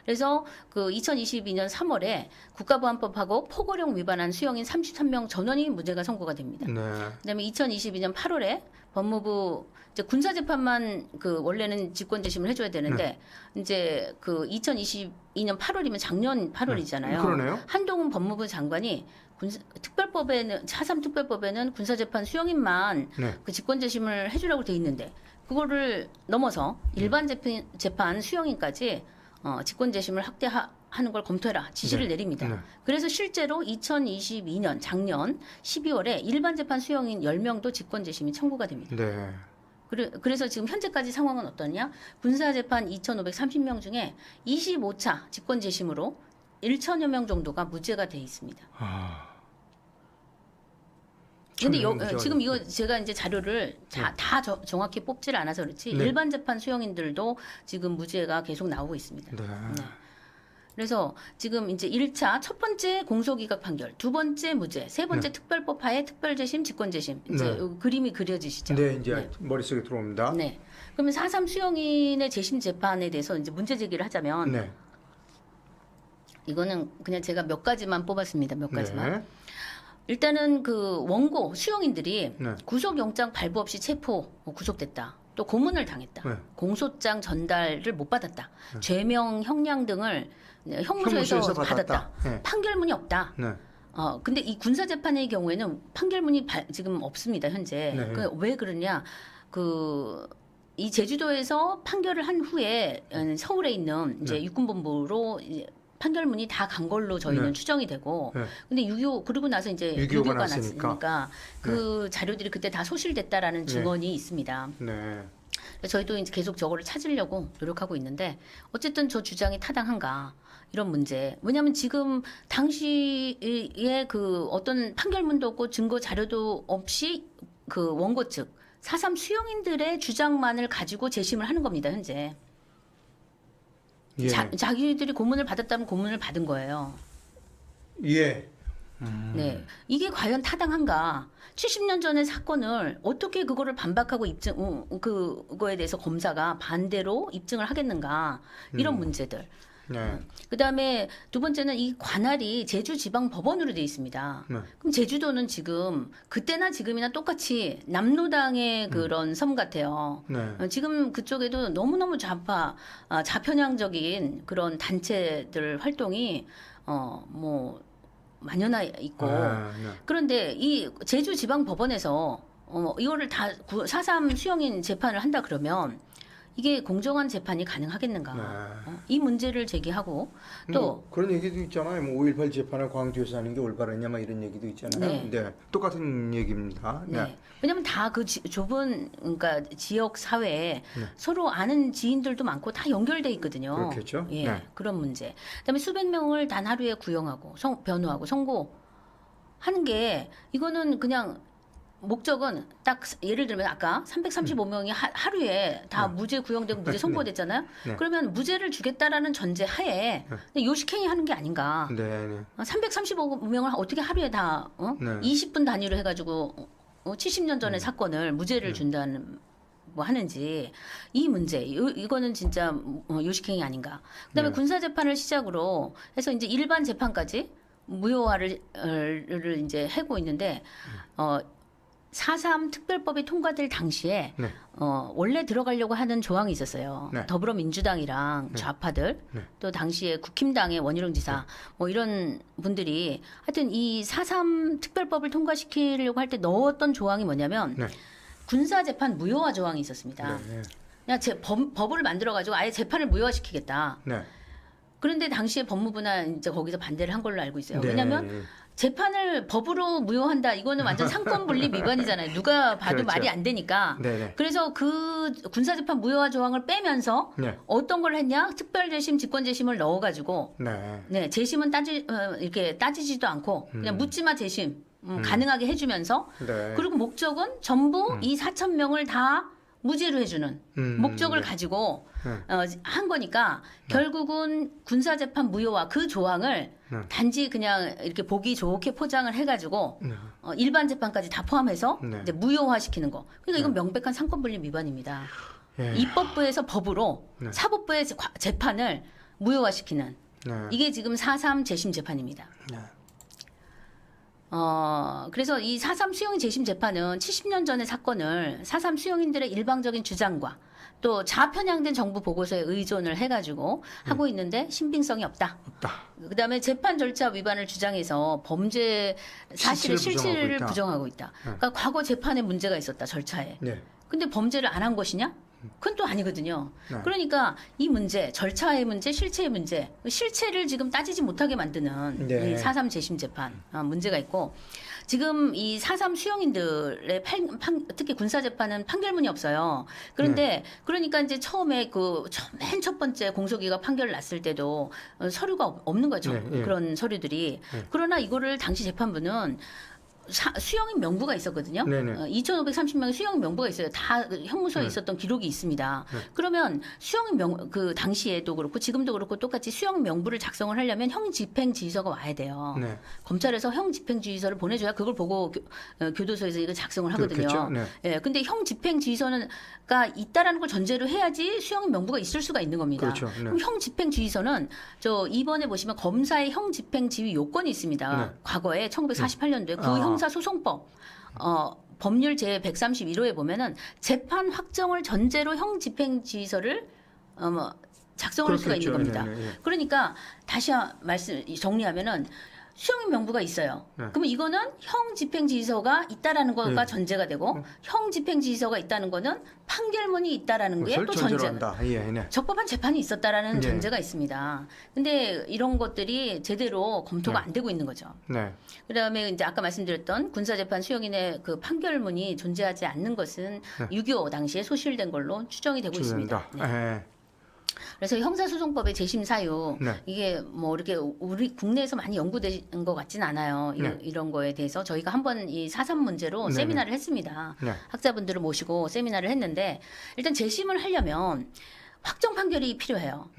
그래서 그 2022년 3월에 국가보안법하고 포고령 위반한 수용인 33명 전원이 무죄가 선고가 됩니다. 그다음에 2022년 8월에 법무부 이제 군사재판만 그 원래는 직권재심을 해줘야 되는데 이제 그 2022년 8월이면 작년 8월이잖아요. 그러네요. 한동훈 법무부 장관이 특별법에는 4.3 특별법에는 군사재판 수용인만 그 직권재심을 해주라고 돼 있는데 그거를 넘어서 일반 재판 수용인까지 직권재심을 확대하는 걸 검토해라 지시를 내립니다. 그래서 실제로 2022년 작년 12월에 일반 재판 수용인 10명도 직권재심이 청구가 됩니다. 그래서 지금 현재까지 상황은 어떠냐? 군사재판 2,530명 중에 25차 직권재심으로 1천여 명 정도가 무죄가 돼 있습니다. 근데 지금 이거 제가 이제 자료를 다 정확히 뽑질 않아서 그렇지 일반 재판 수용인들도 지금 무죄가 계속 나오고 있습니다. 그래서 지금 이제 1차 첫 번째 공소기각 판결, 두 번째 무죄, 세 번째 특별법 하에 특별재심, 직권재심. 이제 요 그림이 그려지시죠? 네, 이제 머릿속에 들어옵니다. 네. 그러면 4.3 수용인의 재심 재판에 대해서 이제 문제 제기를 하자면 네. 이거는 그냥 제가 몇 가지만 뽑았습니다. 몇 가지만. 네. 일단은 그 원고 수용인들이 네. 구속영장 발부 없이 체포 구속됐다. 또 고문을 당했다. 네. 공소장 전달을 못 받았다. 죄명 형량 등을 형무소에서 형무소에서 받았다. 네. 판결문이 없다. 네. 근데 이 군사재판의 경우에는 판결문이 지금 없습니다. 현재. 네. 왜 그러냐? 이 제주도에서 판결을 한 후에 서울에 있는 이제 육군본부로 이제 판결문이 다 간 걸로 저희는 네. 추정이 되고, 네. 근데 6.25 그러고 나서 이제 6.25가 6.25가 났으니까. 났으니까 그 자료들이 그때 다 소실됐다라는 증언이 있습니다. 네. 그래서 저희도 이제 계속 저거를 찾으려고 노력하고 있는데 어쨌든 저 주장이 타당한가 이런 문제. 왜냐하면 지금 당시에 그 어떤 판결문도 없고 증거 자료도 없이 그 원고 측 4.3 수용인들의 주장만을 가지고 재심을 하는 겁니다 현재. 예. 자기들이 고문을 받았다면 고문을 받은 거예요. 예. 네, 이게 과연 타당한가? 70년 전의 사건을 어떻게 그거를 반박하고 그거에 대해서 검사가 반대로 입증을 하겠는가? 이런 문제들. 네. 그다음에 두 번째는 이 관할이 제주지방법원으로 돼 있습니다. 네. 그럼 제주도는 지금 그때나 지금이나 똑같이 남로당의 그런 섬 같아요. 네. 지금 그쪽에도 너무너무 좌편향적인 그런 단체들 활동이 뭐 만연해 있고 네. 그런데 이 제주지방법원에서 이거를 다 4.3 수용인 재판을 한다 그러면 이게 공정한 재판이 가능하겠는가? 네. 이 문제를 제기하고 또 뭐 그런 얘기도 있잖아요. 뭐 5.18 재판을 광주에서 하는 게 올바르냐, 막 이런 얘기도 있잖아요. 네. 똑같은 얘기입니다. 네. 왜냐하면 다 그 좁은 그러니까 지역 사회에 서로 아는 지인들도 많고 다 연결돼 있거든요. 그렇겠죠. 예, 네. 그런 문제. 그다음에 수백 명을 단 하루에 구형하고 변호하고 선고하는 게 이거는 그냥 목적은 딱 예를 들면 아까 335명이 하루에 다 무죄 구형되고 무죄 선고됐잖아요. 네. 그러면 무죄를 주겠다라는 전제 하에 요식행위 하는 게 아닌가. 네. 네. 335명을 어떻게 하루에 다 네. 20분 단위로 해가지고 70년 전의 사건을 무죄를 준다는 뭐 하는지 이 문제 이거는 진짜 요식행위 아닌가. 그다음에 네. 군사 재판을 시작으로 해서 이제 일반 재판까지 무효화를 이제 하고 있는데 4.3 특별법이 통과될 당시에 네. 원래 들어가려고 하는 조항이 있었어요. 네. 더불어민주당이랑 좌파들 네. 또 당시에 국힘당의 원희룡 지사 뭐 이런 분들이 하여튼 이 4.3 특별법을 통과시키려고 할 때 넣었던 조항이 뭐냐면 네. 군사재판 무효화 조항이 있었습니다. 네. 그냥 법을 만들어가지고 아예 재판을 무효화시키겠다. 네. 그런데 당시에 법무부나 이제 거기서 반대를 한 걸로 알고 있어요. 네. 왜냐하면 재판을 법으로 무효한다. 이거는 완전 상권 분립 위반이잖아요. 누가 봐도 그렇죠. 말이 안 되니까. 네. 그래서 그 군사재판 무효화 조항을 빼면서 네. 어떤 걸 했냐? 특별재심, 직권재심을 넣어가지고 네. 재심은 이렇게 따지지도 않고 그냥 묻지마 재심 가능하게 해주면서 네. 그리고 목적은 전부 이 4천 명을 다 무죄로 해주는 목적을 네. 가지고 한 거니까 결국은 군사재판 무효화 그 조항을 단지 그냥 이렇게 보기 좋게 포장을 해가지고 일반 재판까지 다 포함해서 네. 이제 무효화시키는 거. 그러니까 이건 명백한 상권분립 위반입니다. 예. 입법부에서 법으로 사법부의 재판을 무효화시키는 네. 이게 지금 4.3 재심 재판입니다. 네. 그래서 이 4.3 수용인 재심 재판은 70년 전의 사건을 4.3 수용인들의 일방적인 주장과 또 좌편향된 정부 보고서에 의존을 해가지고 하고 있는데 신빙성이 없다. 그다음에 재판 절차 위반을 주장해서 범죄 사실의 실체를 부정하고 있다. 그러니까 과거 재판에 문제가 있었다 절차에. 네. 근데 범죄를 안 한 것이냐? 그건 또 아니거든요. 네. 그러니까 이 문제, 절차의 문제, 실체의 문제, 실체를 지금 따지지 못하게 만드는 네. 이 4.3 재심 재판 문제가 있고 지금 이 4.3 수용인들의 특히 군사 재판은 판결문이 없어요. 그런데 그러니까 이제 처음에 맨 첫 번째 공소기각 판결을 났을 때도 서류가 없는 거죠. 네. 그런 서류들이. 그러나 이거를 당시 재판부는 수용인 명부가 있었거든요. 2,530명의 수용인 명부가 있어요. 다 형무소에 있었던 기록이 있습니다. 그러면 수용인 그 당시에도 그렇고 지금도 그렇고 똑같이 수용 명부를 작성을 하려면 형 집행 지휘서가 와야 돼요. 검찰에서 형 집행 지휘서를 보내줘야 그걸 보고 교도소에서 이거 작성을 하거든요. 예, 근데 형 집행 지휘서가 있다라는 걸 전제로 해야지 수용인 명부가 있을 수가 있는 겁니다. 그렇죠. 그럼 형 집행 지휘서는 저 2번에 보시면 검사의 형 집행 지휘 요건이 있습니다. 과거에 1948년도에 그 형사소송법 법률 제 131호에 보면은 재판 확정을 전제로 형 집행 지휘서를 작성할 수가 있는 겁니다. 그러니까 다시 정리하면은 수용인 명부가 있어요. 그러면 이거는 형 집행 지휘서가 있다라는 거가 전제가 되고 형 집행 지휘서가 있다는 거는 판결문이 있다라는 게 또 전제. 적법한 재판이 있었다라는 전제가 있습니다. 근데 이런 것들이 제대로 검토가 안 되고 있는 거죠. 그다음에 이제 아까 말씀드렸던 군사재판 수용인의 그 판결문이 존재하지 않는 것은 6.25 당시에 소실된 걸로 추정이 되고 있습니다. 그래서 형사소송법의 재심 사유 이게 뭐 이렇게 우리 국내에서 많이 연구된 것 같진 않아요. 이런 거에 대해서 저희가 한번 이 4.3 문제로 세미나를 했습니다. 학자분들을 모시고 세미나를 했는데 일단 재심을 하려면 확정 판결이 필요해요.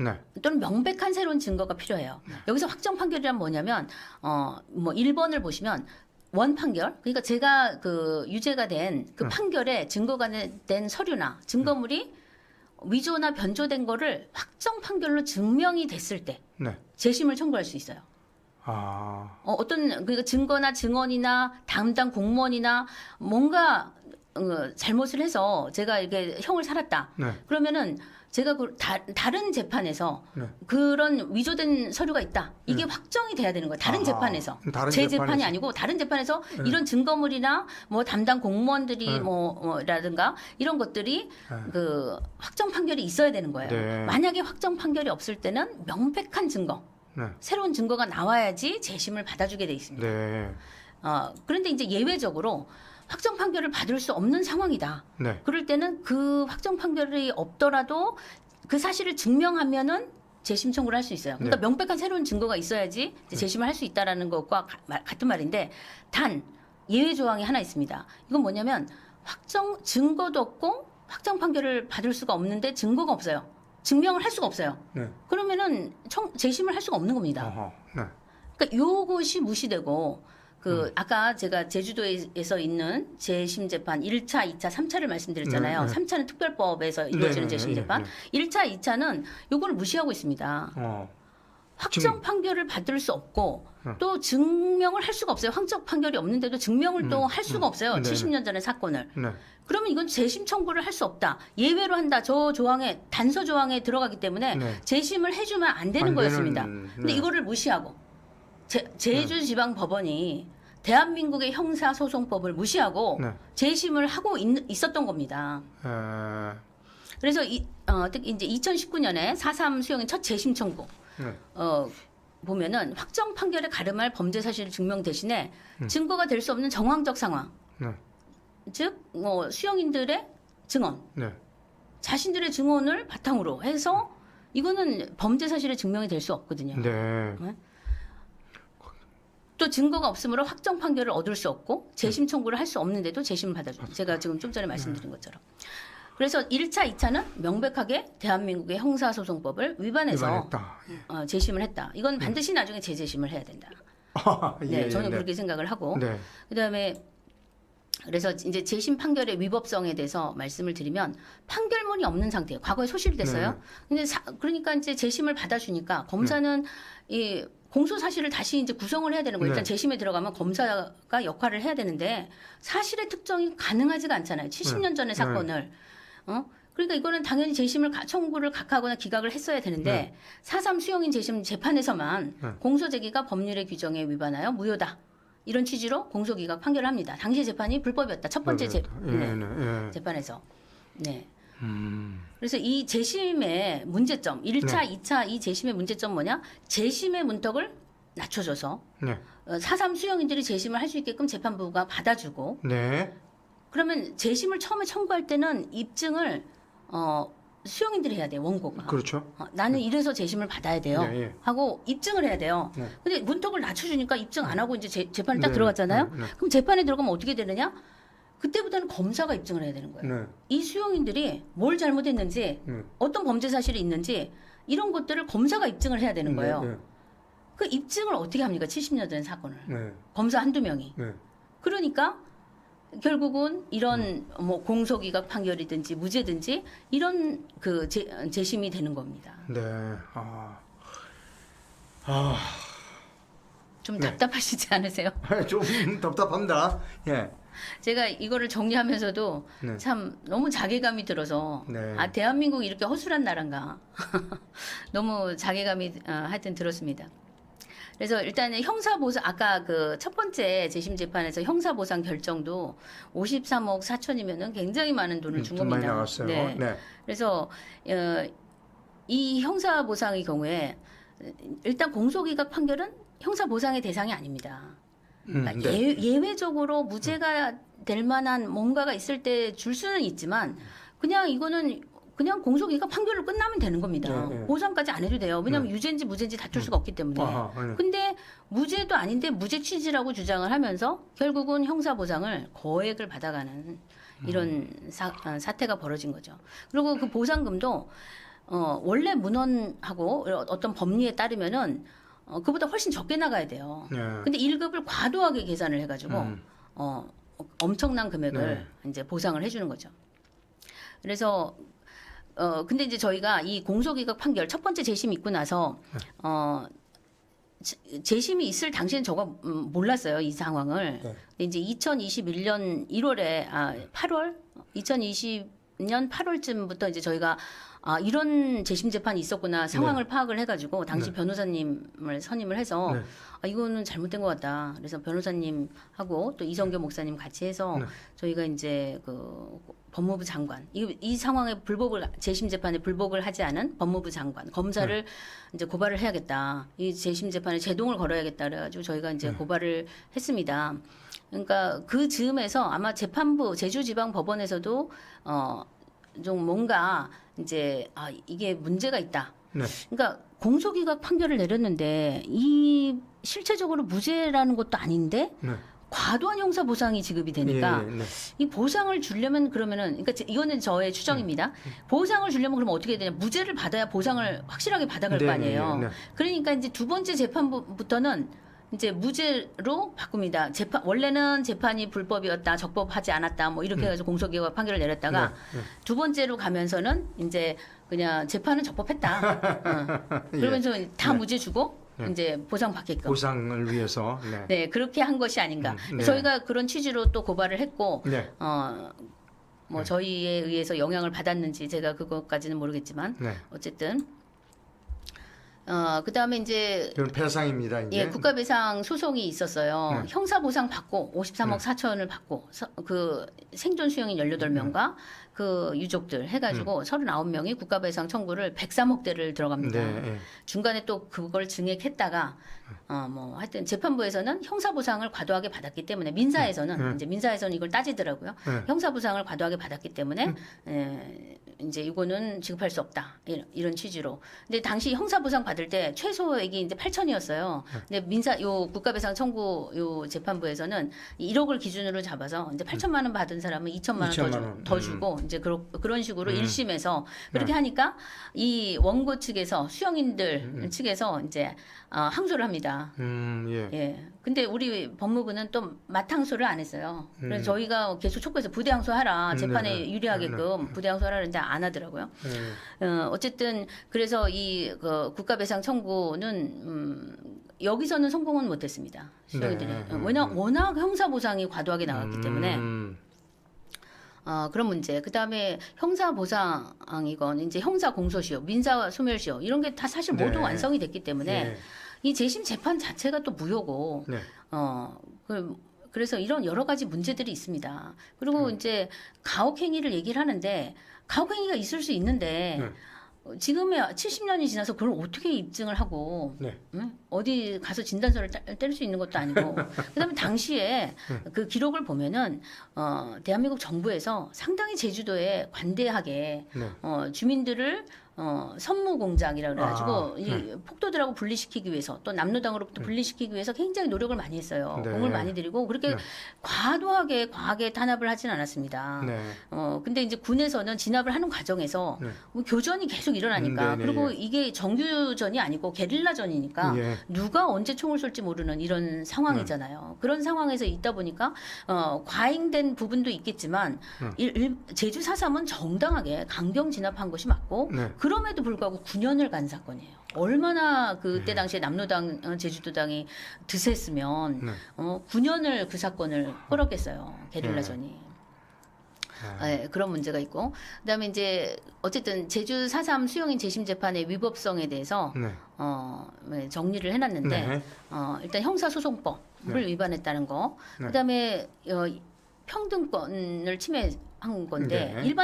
또는 명백한 새로운 증거가 필요해요. 여기서 확정 판결이란 뭐냐면 뭐 1번을 보시면 원 판결, 그러니까 제가 그 유죄가 된 그 판결에 증거가 된 서류나 증거물이 위조나 변조된 거를 확정 판결로 증명이 됐을 때 재심을 청구할 수 있어요. 어떤 그러니까 증거나 증언이나 담당 공무원이나 뭔가 잘못을 해서 제가 이렇게 형을 살았다. 그러면은 제가 다른 재판에서 그런 위조된 서류가 있다. 이게 확정이 돼야 되는 거예요. 다른 재판에서. 제 재판이 아니고 다른 재판에서 이런 증거물이나 뭐 담당 공무원들이 라든가 이런 것들이 그 확정 판결이 있어야 되는 거예요. 만약에 확정 판결이 없을 때는 명백한 증거, 새로운 증거가 나와야지 재심을 받아주게 돼 있습니다. 그런데 이제 예외적으로 확정 판결을 받을 수 없는 상황이다. 그럴 때는 그 확정 판결이 없더라도 그 사실을 증명하면은 재심 청구를 할 수 있어요. 그러니까 명백한 새로운 증거가 있어야지 이제 재심을 할 수 있다라는 것과 같은 말인데 단 예외 조항이 하나 있습니다. 이건 뭐냐면 증거도 없고 확정 판결을 받을 수가 없는데 증거가 없어요. 증명을 할 수가 없어요. 그러면은 재심을 할 수가 없는 겁니다. 그러니까 요것이 무시되고 아까 제가 제주도에서 있는 재심 재판 1차, 2차, 3차를 말씀드렸잖아요. 3차는 특별법에서 이루어지는 재심 재판. 1차, 2차는 요거를 무시하고 있습니다. 확정 판결을 받을 수 없고 또 증명을 할 수가 없어요. 확정 판결이 없는데도 증명을 또 할 수가 없어요. 70년 전의 사건을. 그러면 이건 재심 청구를 할 수 없다. 예외로 한다. 저 조항에 단서 조항에 들어가기 때문에 재심을 해주면 안 되는 거였습니다. 근데 이거를 무시하고 제주지방법원이 대한민국의 형사소송법을 무시하고 재심을 하고 있었던 겁니다. 그래서 특히 이제 2019년에 4.3 수용인 첫 재심 청구 보면은 확정 판결에 가름할 범죄 사실 증명 대신에 증거가 될 수 없는 정황적 상황, 즉 뭐 수용인들의 증언, 자신들의 증언을 바탕으로 해서 이거는 범죄 사실의 증명이 될 수 없거든요. 또 증거가 없으므로 확정 판결을 얻을 수 없고 재심 청구를 할 수 없는데도 재심을 받아줘요. 제가 지금 좀 전에 말씀드린 것처럼. 그래서 1차, 2차는 명백하게 대한민국의 형사소송법을 위반해서 재심을 했다. 이건 반드시 나중에 재재심을 해야 된다. 저는 그렇게 생각을 하고 그다음에 그래서 이제 재심 판결의 위법성에 대해서 말씀을 드리면 판결문이 없는 상태예요. 과거에 소실됐어요. 근데 그러니까 이제 재심을 받아주니까 검사는 이 공소 사실을 다시 이제 구성을 해야 되는 거예요. 일단 재심에 들어가면 검사가 역할을 해야 되는데 사실의 특정이 가능하지가 않잖아요. 70년 전의 사건을. 그러니까 이거는 당연히 재심을 청구를 각하거나 기각을 했어야 되는데 4.3 수용인 재심 재판에서만 공소 제기가 법률의 규정에 위반하여 무효다. 이런 취지로 공소 기각 판결을 합니다. 당시 재판이 불법이었다. 첫 번째 재판에서. 그래서 이 재심의 문제점, 1차, 2차 이 재심의 문제점 뭐냐? 재심의 문턱을 낮춰줘서 4.3 수용인들이 재심을 할 수 있게끔 재판부가 받아주고 그러면 재심을 처음에 청구할 때는 입증을 수용인들이 해야 돼요, 원고가. 그렇죠. 나는 이래서 재심을 받아야 돼요. 네, 예. 하고 입증을 해야 돼요. 네. 근데 문턱을 낮춰주니까 입증 안 하고 이제 재판에 딱 네, 들어갔잖아요. 네, 네. 그럼 재판에 들어가면 어떻게 되느냐? 그때부터는 검사가 입증을 해야 되는 거예요. 네. 이 수용인들이 뭘 잘못했는지, 어떤 범죄 사실이 있는지 이런 것들을 검사가 입증을 해야 되는 거예요. 네, 네. 그 입증을 어떻게 합니까? 70년 된 사건을. 네. 검사 한두 명이. 네. 그러니까 결국은 이런 뭐 공소기각 판결이든지 무죄든지 이런 그 재심이 되는 겁니다. 네. 좀 네. 답답하시지 않으세요? 좀 답답합니다. 예. 제가 이거를 정리하면서도 네. 참 너무 자괴감이 들어서 네. 대한민국이 이렇게 허술한 나라인가 너무 자괴감이 하여튼 들었습니다. 그래서 일단은 형사보상 아까 그 첫 번째 재심 재판에서 형사보상 결정도 53억 4천이면은 굉장히 많은 돈을 준 좀 많이 겁니다. 나갔어요. 네. 네. 그래서 이 형사보상의 경우에 일단 공소기각 판결은 형사보상의 대상이 아닙니다. 그러니까 네. 예외적으로 무죄가 될 만한 뭔가가 있을 때 줄 수는 있지만 그냥 이거는 그냥 공소기각 판결로 끝나면 되는 겁니다. 네, 네. 보상까지 안 해도 돼요. 왜냐하면 유죄인지 무죄인지 다툴 수가 없기 때문에. 네. 근데 무죄도 아닌데 무죄 취지라고 주장을 하면서 결국은 형사보상을 거액을 받아가는 이런 사태가 벌어진 거죠. 그리고 그 보상금도 원래 문헌하고 어떤 법리에 따르면은 그보다 훨씬 적게 나가야 돼요. 네. 근데 1급을 과도하게 계산을 해가지고 엄청난 금액을 이제 보상을 해주는 거죠. 그래서 근데 이제 저희가 이 공소기각 판결 첫 번째 재심 있고 나서 재심이 있을 당시엔 저가 몰랐어요, 이 상황을. 네. 근데 이제 2021년 1월에 8월 2020년 8월쯤부터 이제 저희가 이런 재심 재판이 있었구나 상황을 파악을 해가지고 당시 변호사님을 선임을 해서 이거는 잘못된 것 같다. 그래서 변호사님하고 또 이성교 목사님 같이 해서 저희가 이제 그 법무부 장관 이 상황에 재심 재판에 불복을 하지 않은 법무부 장관 검사를 이제 고발을 해야겠다. 이 재심 재판에 제동을 걸어야겠다. 그래가지고 저희가 이제 고발을 했습니다. 그러니까 그 즈음에서 아마 재판부 제주지방법원에서도 좀 뭔가 이제 이게 문제가 있다. 네. 그러니까 공소기각 판결을 내렸는데 이 실체적으로 무죄라는 것도 아닌데 과도한 형사 보상이 지급이 되니까 이 보상을 주려면 그러면은 그러니까 이거는 저의 추정입니다. 보상을 주려면 그러면 어떻게 해야 되냐? 무죄를 받아야 보상을 확실하게 받아갈 거 아니에요. 그러니까 이제 두 번째 재판부터는 이제 무죄로 바꿉니다. 원래는 재판이 불법이었다, 적법하지 않았다, 뭐 이렇게 해가지고 공소기각 판결을 내렸다가 두 번째로 가면서는 이제 그냥 재판은 적법했다. 그러면서 다 무죄 주고 이제 보상 받게끔. 보상을 위해서. 네, 그렇게 한 것이 아닌가. 저희가 그런 취지로 또 고발을 했고, 뭐 저희에 의해서 영향을 받았는지 제가 그것까지는 모르겠지만 어쨌든. 그다음에 이제 이건 배상입니다. 이제. 예, 국가배상 소송이 있었어요. 형사보상 받고 53억 4천을 받고 그 생존 수용인 18명과 그 유족들 해가지고 39명이 국가배상 청구를 103억대를 들어갑니다. 중간에 또 그걸 증액했다가 뭐 하여튼 재판부에서는 형사보상을 과도하게 받았기 때문에 민사에서는 이제 민사에서는 이걸 따지더라고요. 형사보상을 과도하게 받았기 때문에 이제 이거는 지급할 수 없다 이런 취지로. 근데 당시 형사보상 받을 때 최소액이 이제 8천이었어요. 근데 요 국가배상 청구 요 재판부에서는 1억을 기준으로 잡아서 이제 8천만 원 받은 사람은 2천만 원 더 주고 이제 그런 식으로 1심에서 그렇게 하니까 이 원고 측에서 수용인들 측에서 이제 항소를 합니다. 예. 근데 우리 법무부는 또 맞항소를 안 했어요. 그래서 저희가 계속 촉구해서 부대 항소하라. 재판에 유리하게끔 부대 항소하라 했는데 안 하더라고요. 어쨌든 그래서 이 국가배상 청구는 여기서는 성공은 못했습니다. 수용인들이. 워낙 형사보상이 과도하게 나갔기 때문에. 그런 문제. 그 다음에 형사보상이건 이제 형사공소시효, 민사소멸시효 이런 게 다 사실 모두 완성이 됐기 때문에 이 재심 재판 자체가 또 무효고, 그래서 이런 여러 가지 문제들이 있습니다. 그리고 이제 가혹행위를 얘기를 하는데 가혹행위가 있을 수 있는데 지금의 70년이 지나서 그걸 어떻게 입증을 하고 네. 응? 어디 가서 진단서를 뗄 수 있는 것도 아니고 그다음에 당시에 그 기록을 보면은 대한민국 정부에서 상당히 제주도에 관대하게 네. 주민들을 선무 공작이라 그래가지고 이 네. 폭도들하고 분리시키기 위해서 또 남로당으로부터 분리시키기 위해서 굉장히 노력을 많이 했어요. 네. 공을 많이 들이고 그렇게 네. 과하게 탄압을 하진 않았습니다. 네. 근데 이제 군에서는 진압을 하는 과정에서 네. 뭐 교전이 계속 일어나니까 네, 네, 그리고 예. 이게 정규전이 아니고 게릴라전이니까 예. 누가 언제 총을 쏠지 모르는 이런 상황이잖아요. 그런 상황에서 있다 보니까 과잉된 부분도 있겠지만 제주 4.3은 정당하게 강경 진압한 것이 맞고 네. 그럼에도 불구하고 9년을 간 사건이에요. 얼마나 그때 당시에 남로당 제주도당이 드셌으면 네. 9년을 그 사건을 끌었겠어요. 게릴라전이. 네, 그런 문제가 있고 그다음에 이제 어쨌든 제주 4.3 수용인 재심 재판의 위법성에 대해서 네. 정리를 해놨는데 네. 일단 형사소송법을 위반했다는 거, 네. 그다음에 평등권을 침해한 건데 네.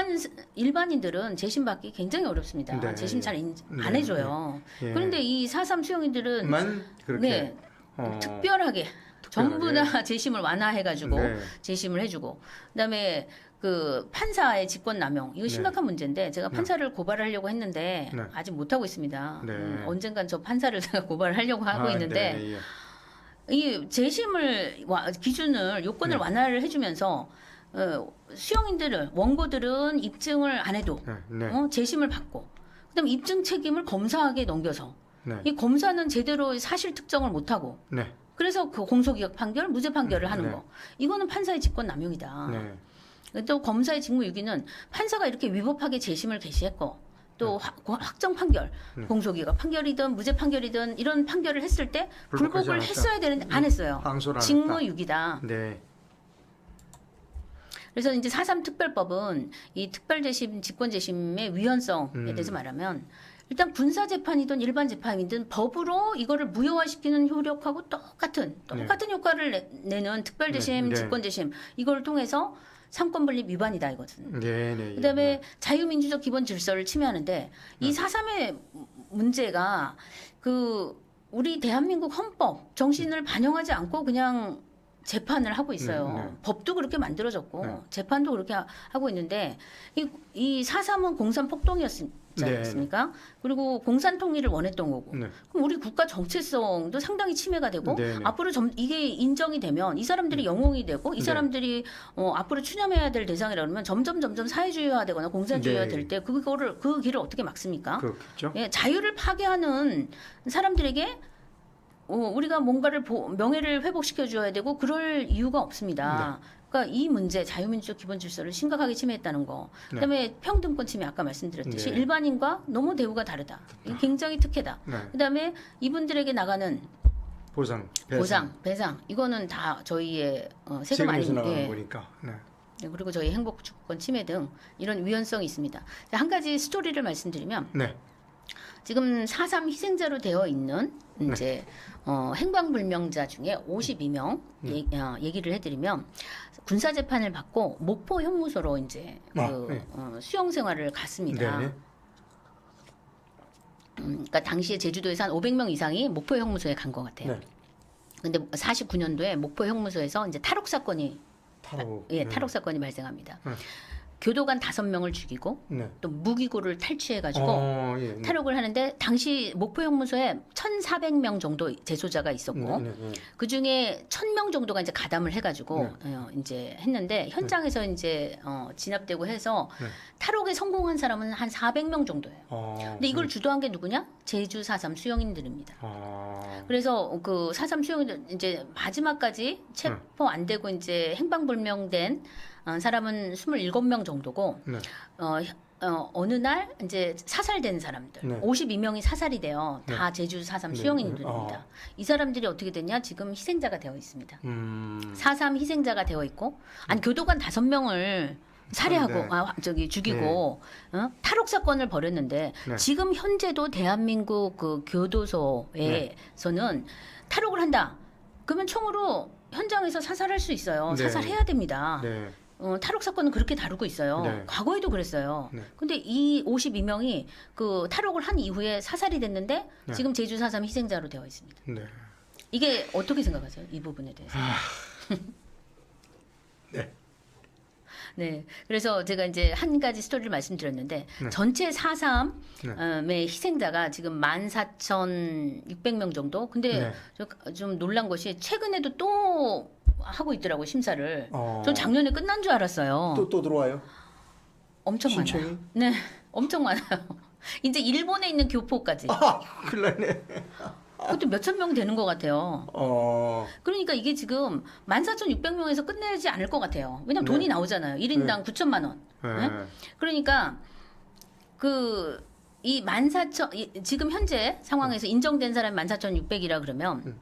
일반인들은 재심 받기 굉장히 어렵습니다. 네. 재심 잘 안 네. 해줘요. 예. 그런데 이 4.3 수용인들은 만 그렇게 네, 특별하게 전부 다 재심을 완화해가지고 네. 재심을 해주고 그다음에 그 판사의 직권남용 이거 심각한 문제인데 제가 판사를 고발하려고 했는데 네. 아직 못 하고 있습니다. 네. 언젠간 저 판사를 제가 고발하려고 하고 있는데 네. 예. 이 재심을 기준을 요건을 네. 완화를 해주면서 수용인들을 원고들은 입증을 안 해도 네. 재심을 받고 그다음에 입증 책임을 검사에게 넘겨서 네. 이 검사는 제대로 사실 특정을 못 하고 네. 그래서 그 공소기각 판결, 무죄 판결을 하는 네. 거. 이거는 판사의 직권남용이다. 네. 또 검사의 직무유기는 판사가 이렇게 위법하게 재심을 개시했고 또 확정 판결, 공소기각 판결이든 무죄 판결이든 이런 판결을 했을 때 불복하지 불복을 않았다. 했어야 되는데 안 했어요. 항소를 안 직무유기다. 네. 그래서 이제 4.3 특별법은 이 특별재심, 직권재심의 위헌성에 대해서 말하면 일단 군사재판이든 일반 재판이든 법으로 이거를 무효화시키는 효력하고 똑같은 효과를 내는 특별재심, 네. 직권재심 이걸 통해서 삼권분립 위반이다 이거든. 네. 그다음에 자유민주적 기본 질서를 침해하는데 이 4.3의 문제가 그 우리 대한민국 헌법 정신을 반영하지 않고 그냥 재판을 하고 있어요. 법도 그렇게 만들어졌고 재판도 그렇게 하고 있는데 이 4.3은 공산 폭동이었지 않습니까? 그리고 공산 통일을 원했던 거고. 그럼 우리 국가 정체성도 상당히 침해가 되고 앞으로 이게 인정이 되면 이 사람들이 영웅이 되고 이 사람들이 앞으로 추념해야 될 대상이라 그러면 점점 사회주의화되거나 공산주의화 될 때 그 길을 어떻게 막습니까? 그렇겠죠. 예, 자유를 파괴하는 사람들에게 우리가 뭔가를 명예를 회복시켜 줘야 되고 그럴 이유가 없습니다. 그러니까 이 문제 자유민주적 기본 질서를 심각하게 침해했다는 거. 그다음에 평등권 침해 아까 말씀드렸듯이 일반인과 너무 대우가 다르다. 이게 굉장히 특혜다. 그다음에 이분들에게 나가는 보상, 배상 이거는 다 저희의 세금 아닙니까? 보니까. 그리고 저희 행복주권 침해 등 이런 위헌성이 있습니다. 한 가지 스토리를 말씀드리면 지금 4.3 희생자로 되어 있는 이제 행방불명자 중에 52명 얘기를 해드리면 군사 재판을 받고 목포 형무소로 이제 수용 생활을 갔습니다. 그러니까 당시에 제주도에서 한 500명 이상이 목포 형무소에 간 것 같아요. 근데 49년도에 목포 형무소에서 이제 탈옥 사건이 발생합니다. 교도관 5명을 죽이고 또 무기고를 탈취해가지고 탈옥을 하는데 당시 목포 형무소에 1,400명 정도 재소자가 있었고 그 중에 1,000명 정도가 이제 가담을 해가지고 이제 했는데 현장에서 이제 진압되고 해서 탈옥에 성공한 사람은 한 400명 정도예요. 근데 이걸 주도한 게 누구냐? 제주 4.3 수용인들입니다. 그래서 그 4.3 수용인들 이제 마지막까지 체포 안 되고 이제 행방불명된 사람은 27명 정도고 어느 날 이제 사살된 사람들 52명이 사살이 돼요. 다 제주 4.3 수용인들입니다. 이 사람들이 어떻게 됐냐? 지금 희생자가 되어 있습니다. 4.3 희생자가 되어 있고 교도관 5명을 살해하고 죽이고 탈옥 사건을 벌였는데 지금 현재도 대한민국 그 교도소에서는 탈옥을 한다. 그러면 총으로 현장에서 사살할 수 있어요. 사살해야 됩니다. 탈옥 사건은 그렇게 다루고 있어요. 네. 과거에도 그랬어요. 네. 근데 이 52명이 그 탈옥을 한 이후에 사살이 됐는데 네. 지금 제주 4.3 희생자로 되어 있습니다. 네. 이게 어떻게 생각하세요? 이 부분에 대해서. 네. 네. 그래서 제가 이제 한 가지 스토리를 말씀드렸는데 네. 전체 4.3의 희생자가 지금 14,600명 정도. 근데 좀 놀란 것이 최근에도 또 하고 있더라고 심사를. 전 작년에 끝난 줄 알았어요. 또 들어와요? 엄청 신청이? 많아요. 네, 엄청 많아요. 이제 일본에 있는 교포까지. 큰일 났네. 그것도 몇천 명 되는 것 같아요. 그러니까 이게 지금 14,600명에서 끝내지 않을 것 같아요. 왜냐면 네. 돈이 나오잖아요. 1인당 9천만 원. 네? 그러니까 이 14,000 지금 현재 상황에서 인정된 사람이 14,600이라 그러면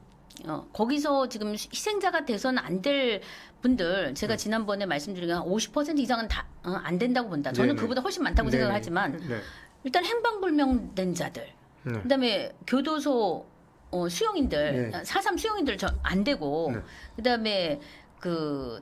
거기서 지금 희생자가 돼서는 안 될 분들 제가 지난번에 말씀드린 한 50% 이상은 다 안 된다고 본다. 저는 네네. 그보다 훨씬 많다고 네네. 생각을 하지만 네. 일단 행방불명된 자들, 네. 그다음에 교도소 수용인들, 네. 4.3 수용인들 안 되고, 네. 그다음에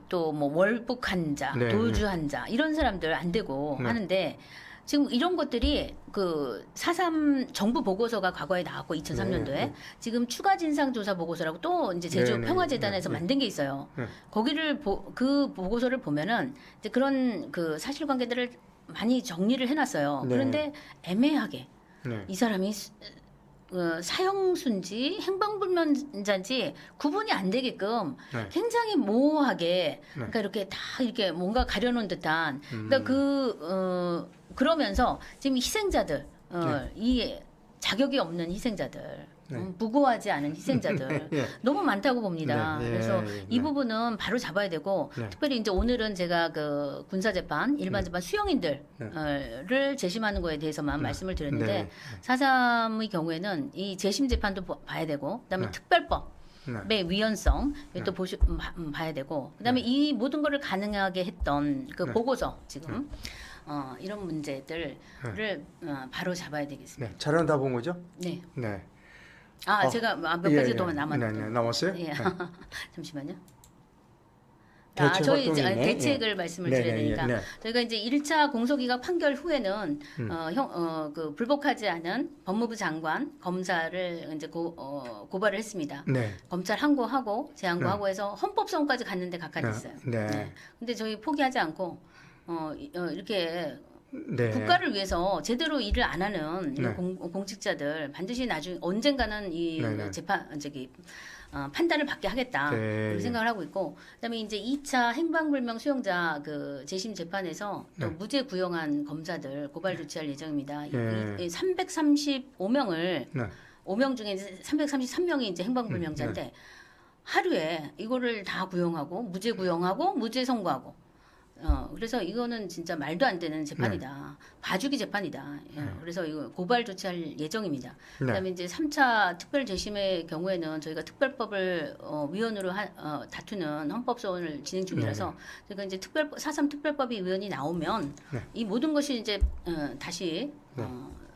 또 뭐 월북 환자, 네, 도주 환자 이런 사람들 안 되고 네. 하는데 지금 이런 것들이 4.3 정부 보고서가 과거에 나왔고 2003년도에 네. 지금 추가 진상 조사 보고서라고 또 이제 제주 네, 네. 평화재단에서 네, 네. 만든 게 있어요. 네. 거기를 그 보고서를 보면은 이제 그런 사실관계들을 많이 정리를 해놨어요. 네. 그런데 애매하게 네. 이 사람이 사형수인지 행방불명자인지 구분이 안 되게끔 네. 굉장히 모호하게 그러니까 이렇게 다 이렇게 뭔가 가려놓은 듯한 그러니까 그러면서 지금 희생자들 이 자격이 없는 희생자들 무고하지 않은 희생자들 예. 너무 많다고 봅니다. 네, 예, 그래서 예, 이 네. 부분은 바로 잡아야 되고 네. 특별히 이제 오늘은 제가 군사재판, 일반재판 수용인들을 재심하는 거에 대해서만 말씀을 드렸는데 네. 4.3의 경우에는 이 재심 재판도 봐야 되고 그다음에 네. 특별법의 위헌성 이것도 봐야 되고 그다음에 이 모든 거를 가능하게 했던 그 보고서 지금 이런 문제들을 바로 잡아야 되겠습니다. 네. 자료는 다 본 거죠? 네. 네. 제가 몇 가지 더 남았는데. 네, 남았어요? 예. 네. 잠시만요. 대책 저희 활동이 이제 있네. 대책을 말씀을 네, 드려야 네, 되니까 네. 저희가 이제 1차 공소기각 판결 후에는 불복하지 않은 법무부 장관 검사를 이제 고발을 했습니다. 네. 검찰 항고하고 재항고하고 해서 헌법소원까지 갔는데 각하됐어요. 네. 근데 저희 포기하지 않고 이렇게 네. 국가를 위해서 제대로 일을 안 하는 이 네. 공직자들 반드시 나중에 언젠가는 이 네, 네. 판단을 받게 하겠다 네. 그렇게 생각을 하고 있고 그다음에 이제 2차 행방불명 수용자 재심 재판에서 또 네. 무죄 구형한 검사들 고발 조치할 예정입니다. 네. 335명을 네. 5명 중에 333명이 이제 행방불명자인데 하루에 이거를 다 구형하고 무죄 구형하고 무죄 선고하고 그래서 이거는 진짜 말도 안 되는 재판이다. 봐주기 재판이다. 그래서 이거 고발 조치할 예정입니다. 그다음에 이제 3차 특별 재심의 경우에는 저희가 특별법을 위헌으로 다투는 헌법소원을 진행 중이라서 저희가 이제 4.3 특별법이 위헌이 나오면 이 모든 것이 이제 다시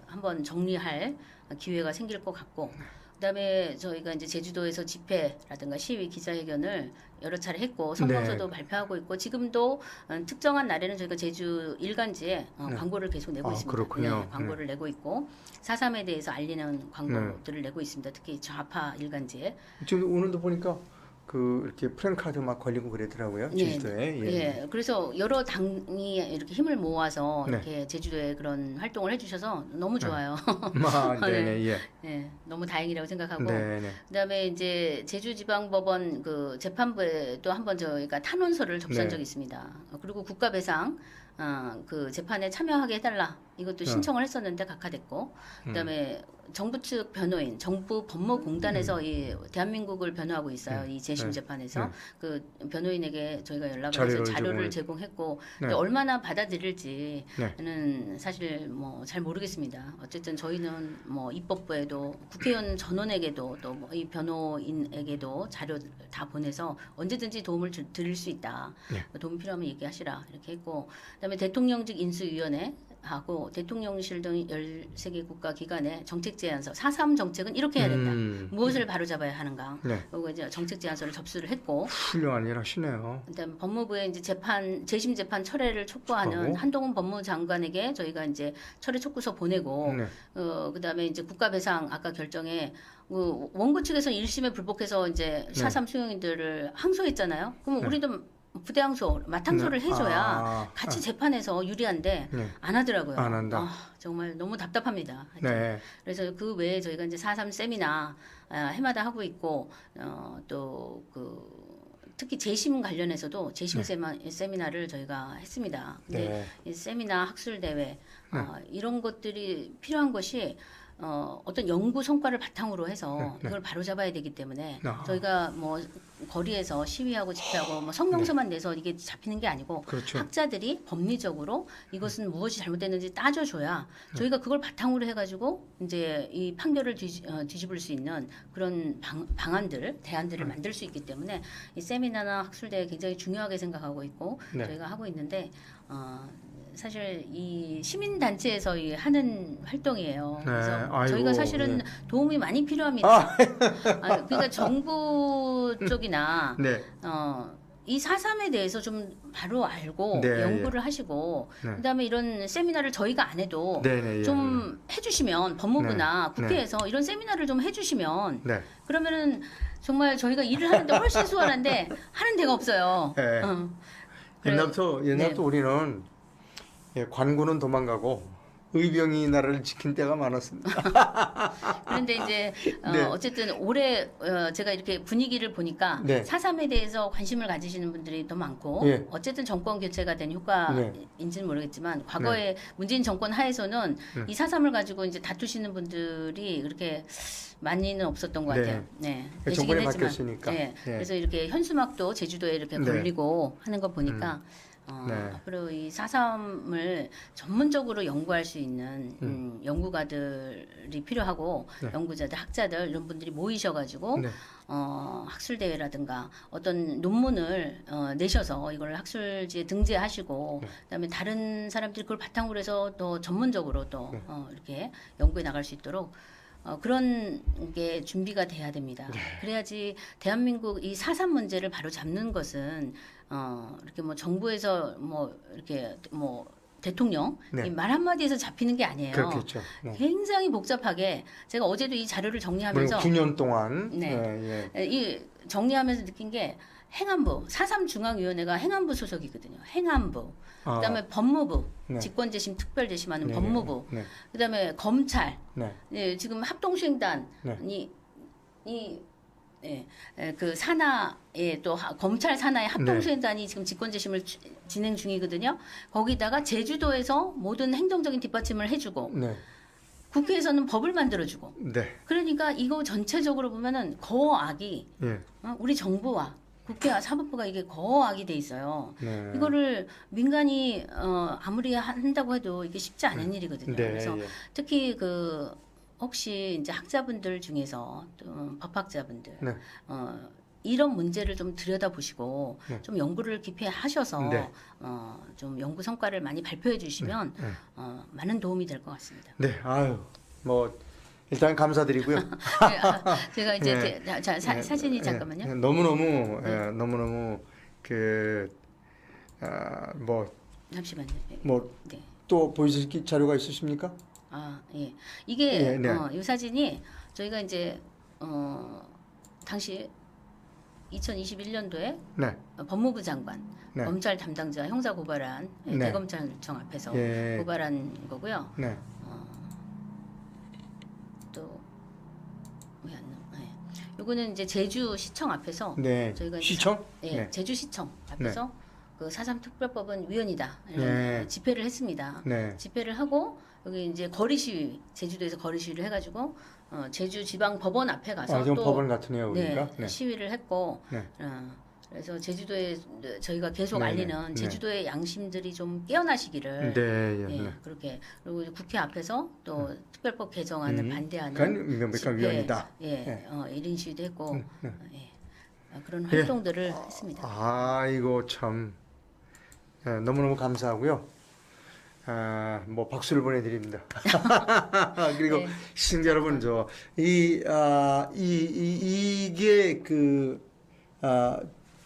한번 정리할 기회가 생길 것 같고 그다음에 저희가 이제 제주도에서 집회라든가 시위 기자회견을 여러 차례 했고 성명서도 발표하고 있고 지금도 특정한 날에는 저희가 제주 일간지에 광고를 계속 내고 있습니다. 그렇군요. 네, 광고를 내고 있고 4.3에 대해서 알리는 광고들을 내고 있습니다. 특히 좌파 일간지에. 지금 오늘도 보니까 이렇게 프랭카드 막 걸리고 그랬더라고요. 제주도에. 예. 그래서 여러 당이 이렇게 힘을 모아서 이렇게 제주도에 그런 활동을 해주셔서 너무 좋아요. 네. 네, 너무 다행이라고 생각하고 네. 그다음에 이제 제주지방법원 재판부에도 한번 저희가 탄원서를 접수한 적이 있습니다. 그리고 국가배상 재판에 참여하게 해달라 이것도 신청을 했었는데 각하됐고 그다음에 정부 측 변호인, 정부 법무공단에서 이 대한민국을 변호하고 있어요. 이 재심 재판에서 그 변호인에게 저희가 연락을 해서 자료를 제공했고 근데 얼마나 받아들일지는 사실 뭐 잘 모르겠습니다. 어쨌든 저희는 뭐 입법부에도 국회의원 전원에게도 또 이 변호인에게도 자료 다 보내서 언제든지 도움을 드릴 수 있다. 도움 필요하면 얘기하시라 이렇게 했고 그다음에 대통령직 인수위원회 하고 대통령실 등 13개 국가 기관의 정책 제안서 4.3 정책은 이렇게 해야 된다. 무엇을 바로잡아야 하는가. 네. 그리고 이제 정책 제안서를 접수를 했고 훌륭한 일 하시네요. 그다음 법무부에 이제 재심 재판 철회를 촉구하는 한동훈 법무장관에게 저희가 이제 철회 촉구서 보내고 네. 그다음에 이제 국가배상 아까 결정에 원고 측에서 1심에 불복해서 이제 4.3 수용인들을 항소했잖아요. 그럼 우리도 부대 항소, 맞항소를 해줘야 같이 재판에서 유리한데 안 하더라고요. 안 한다. 정말 너무 답답합니다. 네. 그래서 그 외에 저희가 이제 4.3 세미나 해마다 하고 있고 또 특히 재심 관련해서도 재심 세미나를 저희가 했습니다. 근데 이 세미나 학술 대회 이런 것들이 필요한 것이 어떤 연구 성과를 바탕으로 해서 이걸 바로잡아야 되기 때문에 저희가 뭐 거리에서 시위하고 집회하고 뭐 성명서만 내서 이게 잡히는 게 아니고 그렇죠. 학자들이 법리적으로 이것은 무엇이 잘못됐는지 따져줘야 저희가 그걸 바탕으로 해가지고 이제 이 판결을 뒤집을 수 있는 그런 대안들을 만들 수 있기 때문에 이 세미나나 학술대회 굉장히 중요하게 생각하고 있고 저희가 하고 있는데 사실 이 시민단체에서 하는 활동이에요. 그래서 저희가 사실은 도움이 많이 필요합니다. 그러니까 정부 쪽이나 이 4.3에 대해서 좀 바로 알고 연구를 하시고 그다음에 이런 세미나를 저희가 안 해도 좀 해주시면 법무부나 국회에서 이런 세미나를 좀 해주시면 그러면은 정말 저희가 일을 하는데 훨씬 수월한데 하는 데가 없어요. 옛날부터 우리는 관군은 도망가고 의병이 나라를 지킨 때가 많았습니다. 그런데 이제 어쨌든 올해 제가 이렇게 분위기를 보니까 4.3에 대해서 관심을 가지시는 분들이 더 많고 어쨌든 정권 교체가 된 효과인지는 모르겠지만 과거에 문재인 정권 하에서는 이 4.3을 가지고 이제 다투시는 분들이 그렇게 많이는 없었던 것 같아요. 정권이 바뀌었으니까. 그래서 이렇게 현수막도 제주도에 이렇게 걸리고 하는 거 보니까 앞으로 이 4.3을 전문적으로 연구할 수 있는 연구가들이 필요하고 연구자들, 학자들 이런 분들이 모이셔가지고 학술대회라든가 어떤 논문을 내셔서 이걸 학술지에 등재하시고 그다음에 다른 사람들이 그걸 바탕으로 해서 더 전문적으로 또 이렇게 연구해 나갈 수 있도록 그런 게 준비가 돼야 됩니다. 그래야지 대한민국 이 4.3 문제를 바로 잡는 것은 이렇게 뭐 정부에서 뭐 이렇게 뭐 대통령 말 한마디에서 잡히는 게 아니에요. 그렇겠죠. 굉장히 복잡하게 제가 어제도 이 자료를 정리하면서 9년 동안 이 정리하면서 느낀 게 행안부 4.3 중앙위원회가 행안부 소속이거든요. 행안부 그다음에 법무부 직권재심 특별재심하는 법무부 그다음에 검찰 지금 합동수행단이 그 산하에 또 검찰 산하의 합동수행단이 지금 직권재심을 진행 중이거든요. 거기다가 제주도에서 모든 행정적인 뒷받침을 해주고 국회에서는 법을 만들어주고 그러니까 이거 전체적으로 보면은 거악이 우리 정부와 국회와 사법부가 이게 거악이 돼 있어요. 이거를 민간이 아무리 한다고 해도 이게 쉽지 않은 일이거든요. 그래서 특히 혹시 이제 학자분들 중에서 또 법학자분들 이런 문제를 좀 들여다보시고 좀 연구를 깊이 하셔서 좀 연구 성과를 많이 발표해 주시면 많은 도움이 될 것 같습니다. 뭐 일단 감사드리고요. 제가 이제 사진이 잠깐만요. 너무너무 뭐 잠시만요. 뭐 또 보여주실 자료가 있으십니까? 이게 이 사진이 저희가 이제 당시 2021년도에 법무부 장관, 검찰 담당자 형사 고발한 대검찰청 앞에서 고발한 거고요. 또 요거는 이제 제주시청 앞에서 저희가 시청? 제주시청 앞에서 그 4.3 특별법은 위헌이다 집회를 했습니다. 집회를 하고 여기 이제 거리 시위 제주도에서 거리 시위를 해가지고 제주 지방 법원 앞에 가서 또 법원 같으네요, 우리가. 시위를 했고 그래서 제주도에 저희가 계속 알리는 제주도의 양심들이 좀 깨어나시기를 그렇게 그리고 국회 앞에서 또 특별법 개정안을 반대하는 명백한 위헌이다. 1인 시위도 했고 그런 활동들을 했습니다. 이거 참 너무너무 감사하고요. 뭐 박수를 보내드립니다. 그리고 네. 시청자 여러분, 이게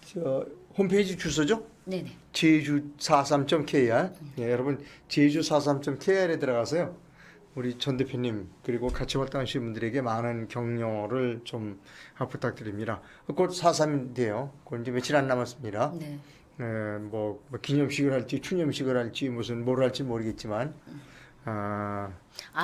저 홈페이지 주소죠? 네네. 제주43.kr. 예, 여러분 제주43.kr에 들어가서요. 우리 전 대표님 그리고 같이 활동하시는 분들에게 많은 격려를 좀 부탁드립니다. 곧 4.3인데요. 곧 이제 며칠 안 남았습니다. 네. 뭐 기념식을 할지 추념식을 할지 무슨 뭘 할지 모르겠지만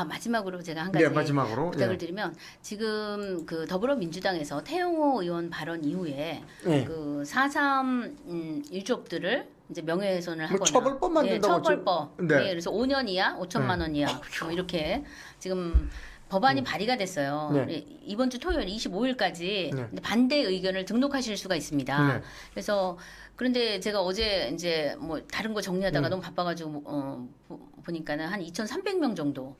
마지막으로 제가 한 가지 마지막으로 부탁을 드리면 지금 그 더불어민주당에서 태영호 의원 발언 이후에 그 4.3 유족들을 이제 명예훼손을 하거나 처벌법 만든다고 처벌법 그래서 5년 이하 5천만 원 이하 뭐 이렇게 지금 법안이 발의가 됐어요. 이번 주 토요일 25일까지 반대 의견을 등록하실 수가 있습니다. 그래서 그런데 제가 어제 이제 뭐 다른 거 정리하다가 너무 바빠가지고 보니까는 한 2,300명 정도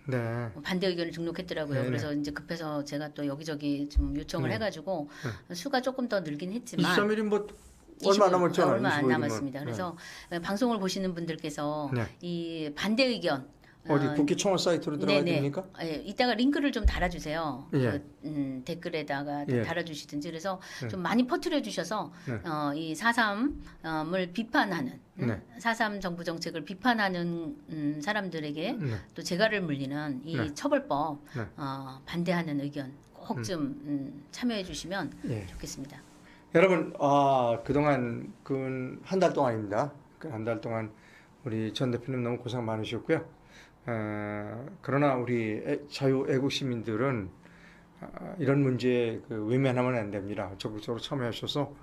반대 의견을 등록했더라고요. 그래서 이제 급해서 제가 또 여기저기 좀 요청을 해가지고 수가 조금 더 늘긴 했지만 23일이 뭐 얼마 남았잖아요. 얼마 안 남았습니다. 그래서 방송을 보시는 분들께서 이 반대 의견 어디 국회 청원 사이트로 들어가야 됩니까? 이따가 링크를 좀 달아주세요. 예. 댓글에다가 예. 달아주시든지 그래서 좀 많이 퍼뜨려 주셔서 이 4.3을 비판하는 4.3 정부 정책을 비판하는 사람들에게 또 재갈을 물리는 이 처벌법 반대하는 의견 꼭 좀 참여해 주시면 좋겠습니다. 여러분, 그동안 한 달 동안입니다. 한 달 동안 우리 전 대표님 너무 고생 많으셨고요. 그러나 우리 자유 애국 시민들은 이런 문제에 외면하면 안 됩니다. 적극적으로 참여하셔서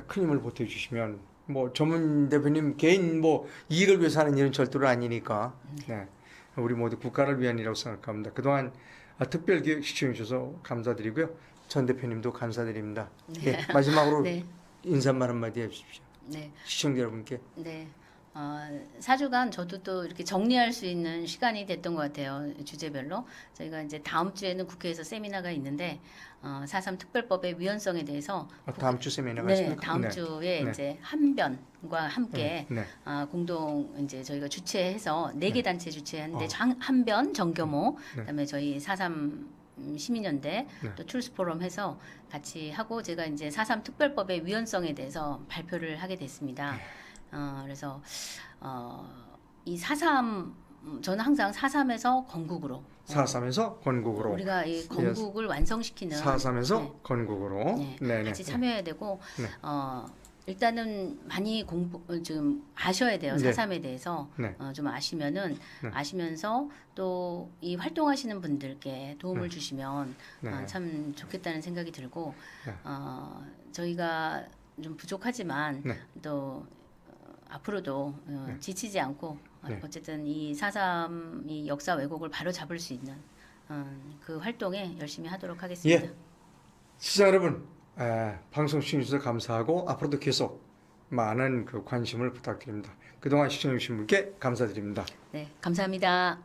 큰 힘을 보태주시면 뭐 전문 대표님 개인 뭐 이익을 위해서 하는 일은 절대로 아니니까 우리 모두 국가를 위한 일이라고 생각합니다. 그동안 특별기획 시청해 주셔서 감사드리고요. 전 대표님도 감사드립니다. 마지막으로 인사말 한마디 해주십시오. 시청자 여러분께. 4주간 저도 또 이렇게 정리할 수 있는 시간이 됐던 것 같아요. 주제별로. 저희가 이제 다음 주에는 국회에서 세미나가 있는데 4.3 특별법의 위헌성에 대해서 다음 주 세미나가 있습니까? 다음 주에 이제 한변과 함께 공동 이제 저희가 주최해서 4개 단체 주최하는데 한변, 정교모, 그다음에 저희 4.3 시민연대 또 트루스 포럼 해서 같이 하고 제가 이제 4.3 특별법의 위헌성에 대해서 발표를 하게 됐습니다. 그래서 이 4.3 저는 항상 4.3에서 건국으로 4.3에서 건국으로 우리가 이 건국을 완성시키는 4.3에서 건국으로 같이 참여해야 되고 일단은 많이 좀 아셔야 돼요. 4.3에 대해서 좀 아시면서 또 이 활동하시는 분들께 도움을 주시면 참 좋겠다는 생각이 들고 저희가 좀 부족하지만 또 앞으로도 지치지 않고 어쨌든 이 4.3 이 역사 왜곡을 바로 잡을 수 있는 그 활동에 열심히 하도록 하겠습니다. 시청자 여러분, 방송 시청해주셔서 감사하고 앞으로도 계속 많은 관심을 부탁드립니다. 그동안 시청해주신 분께 감사드립니다. 네, 감사합니다.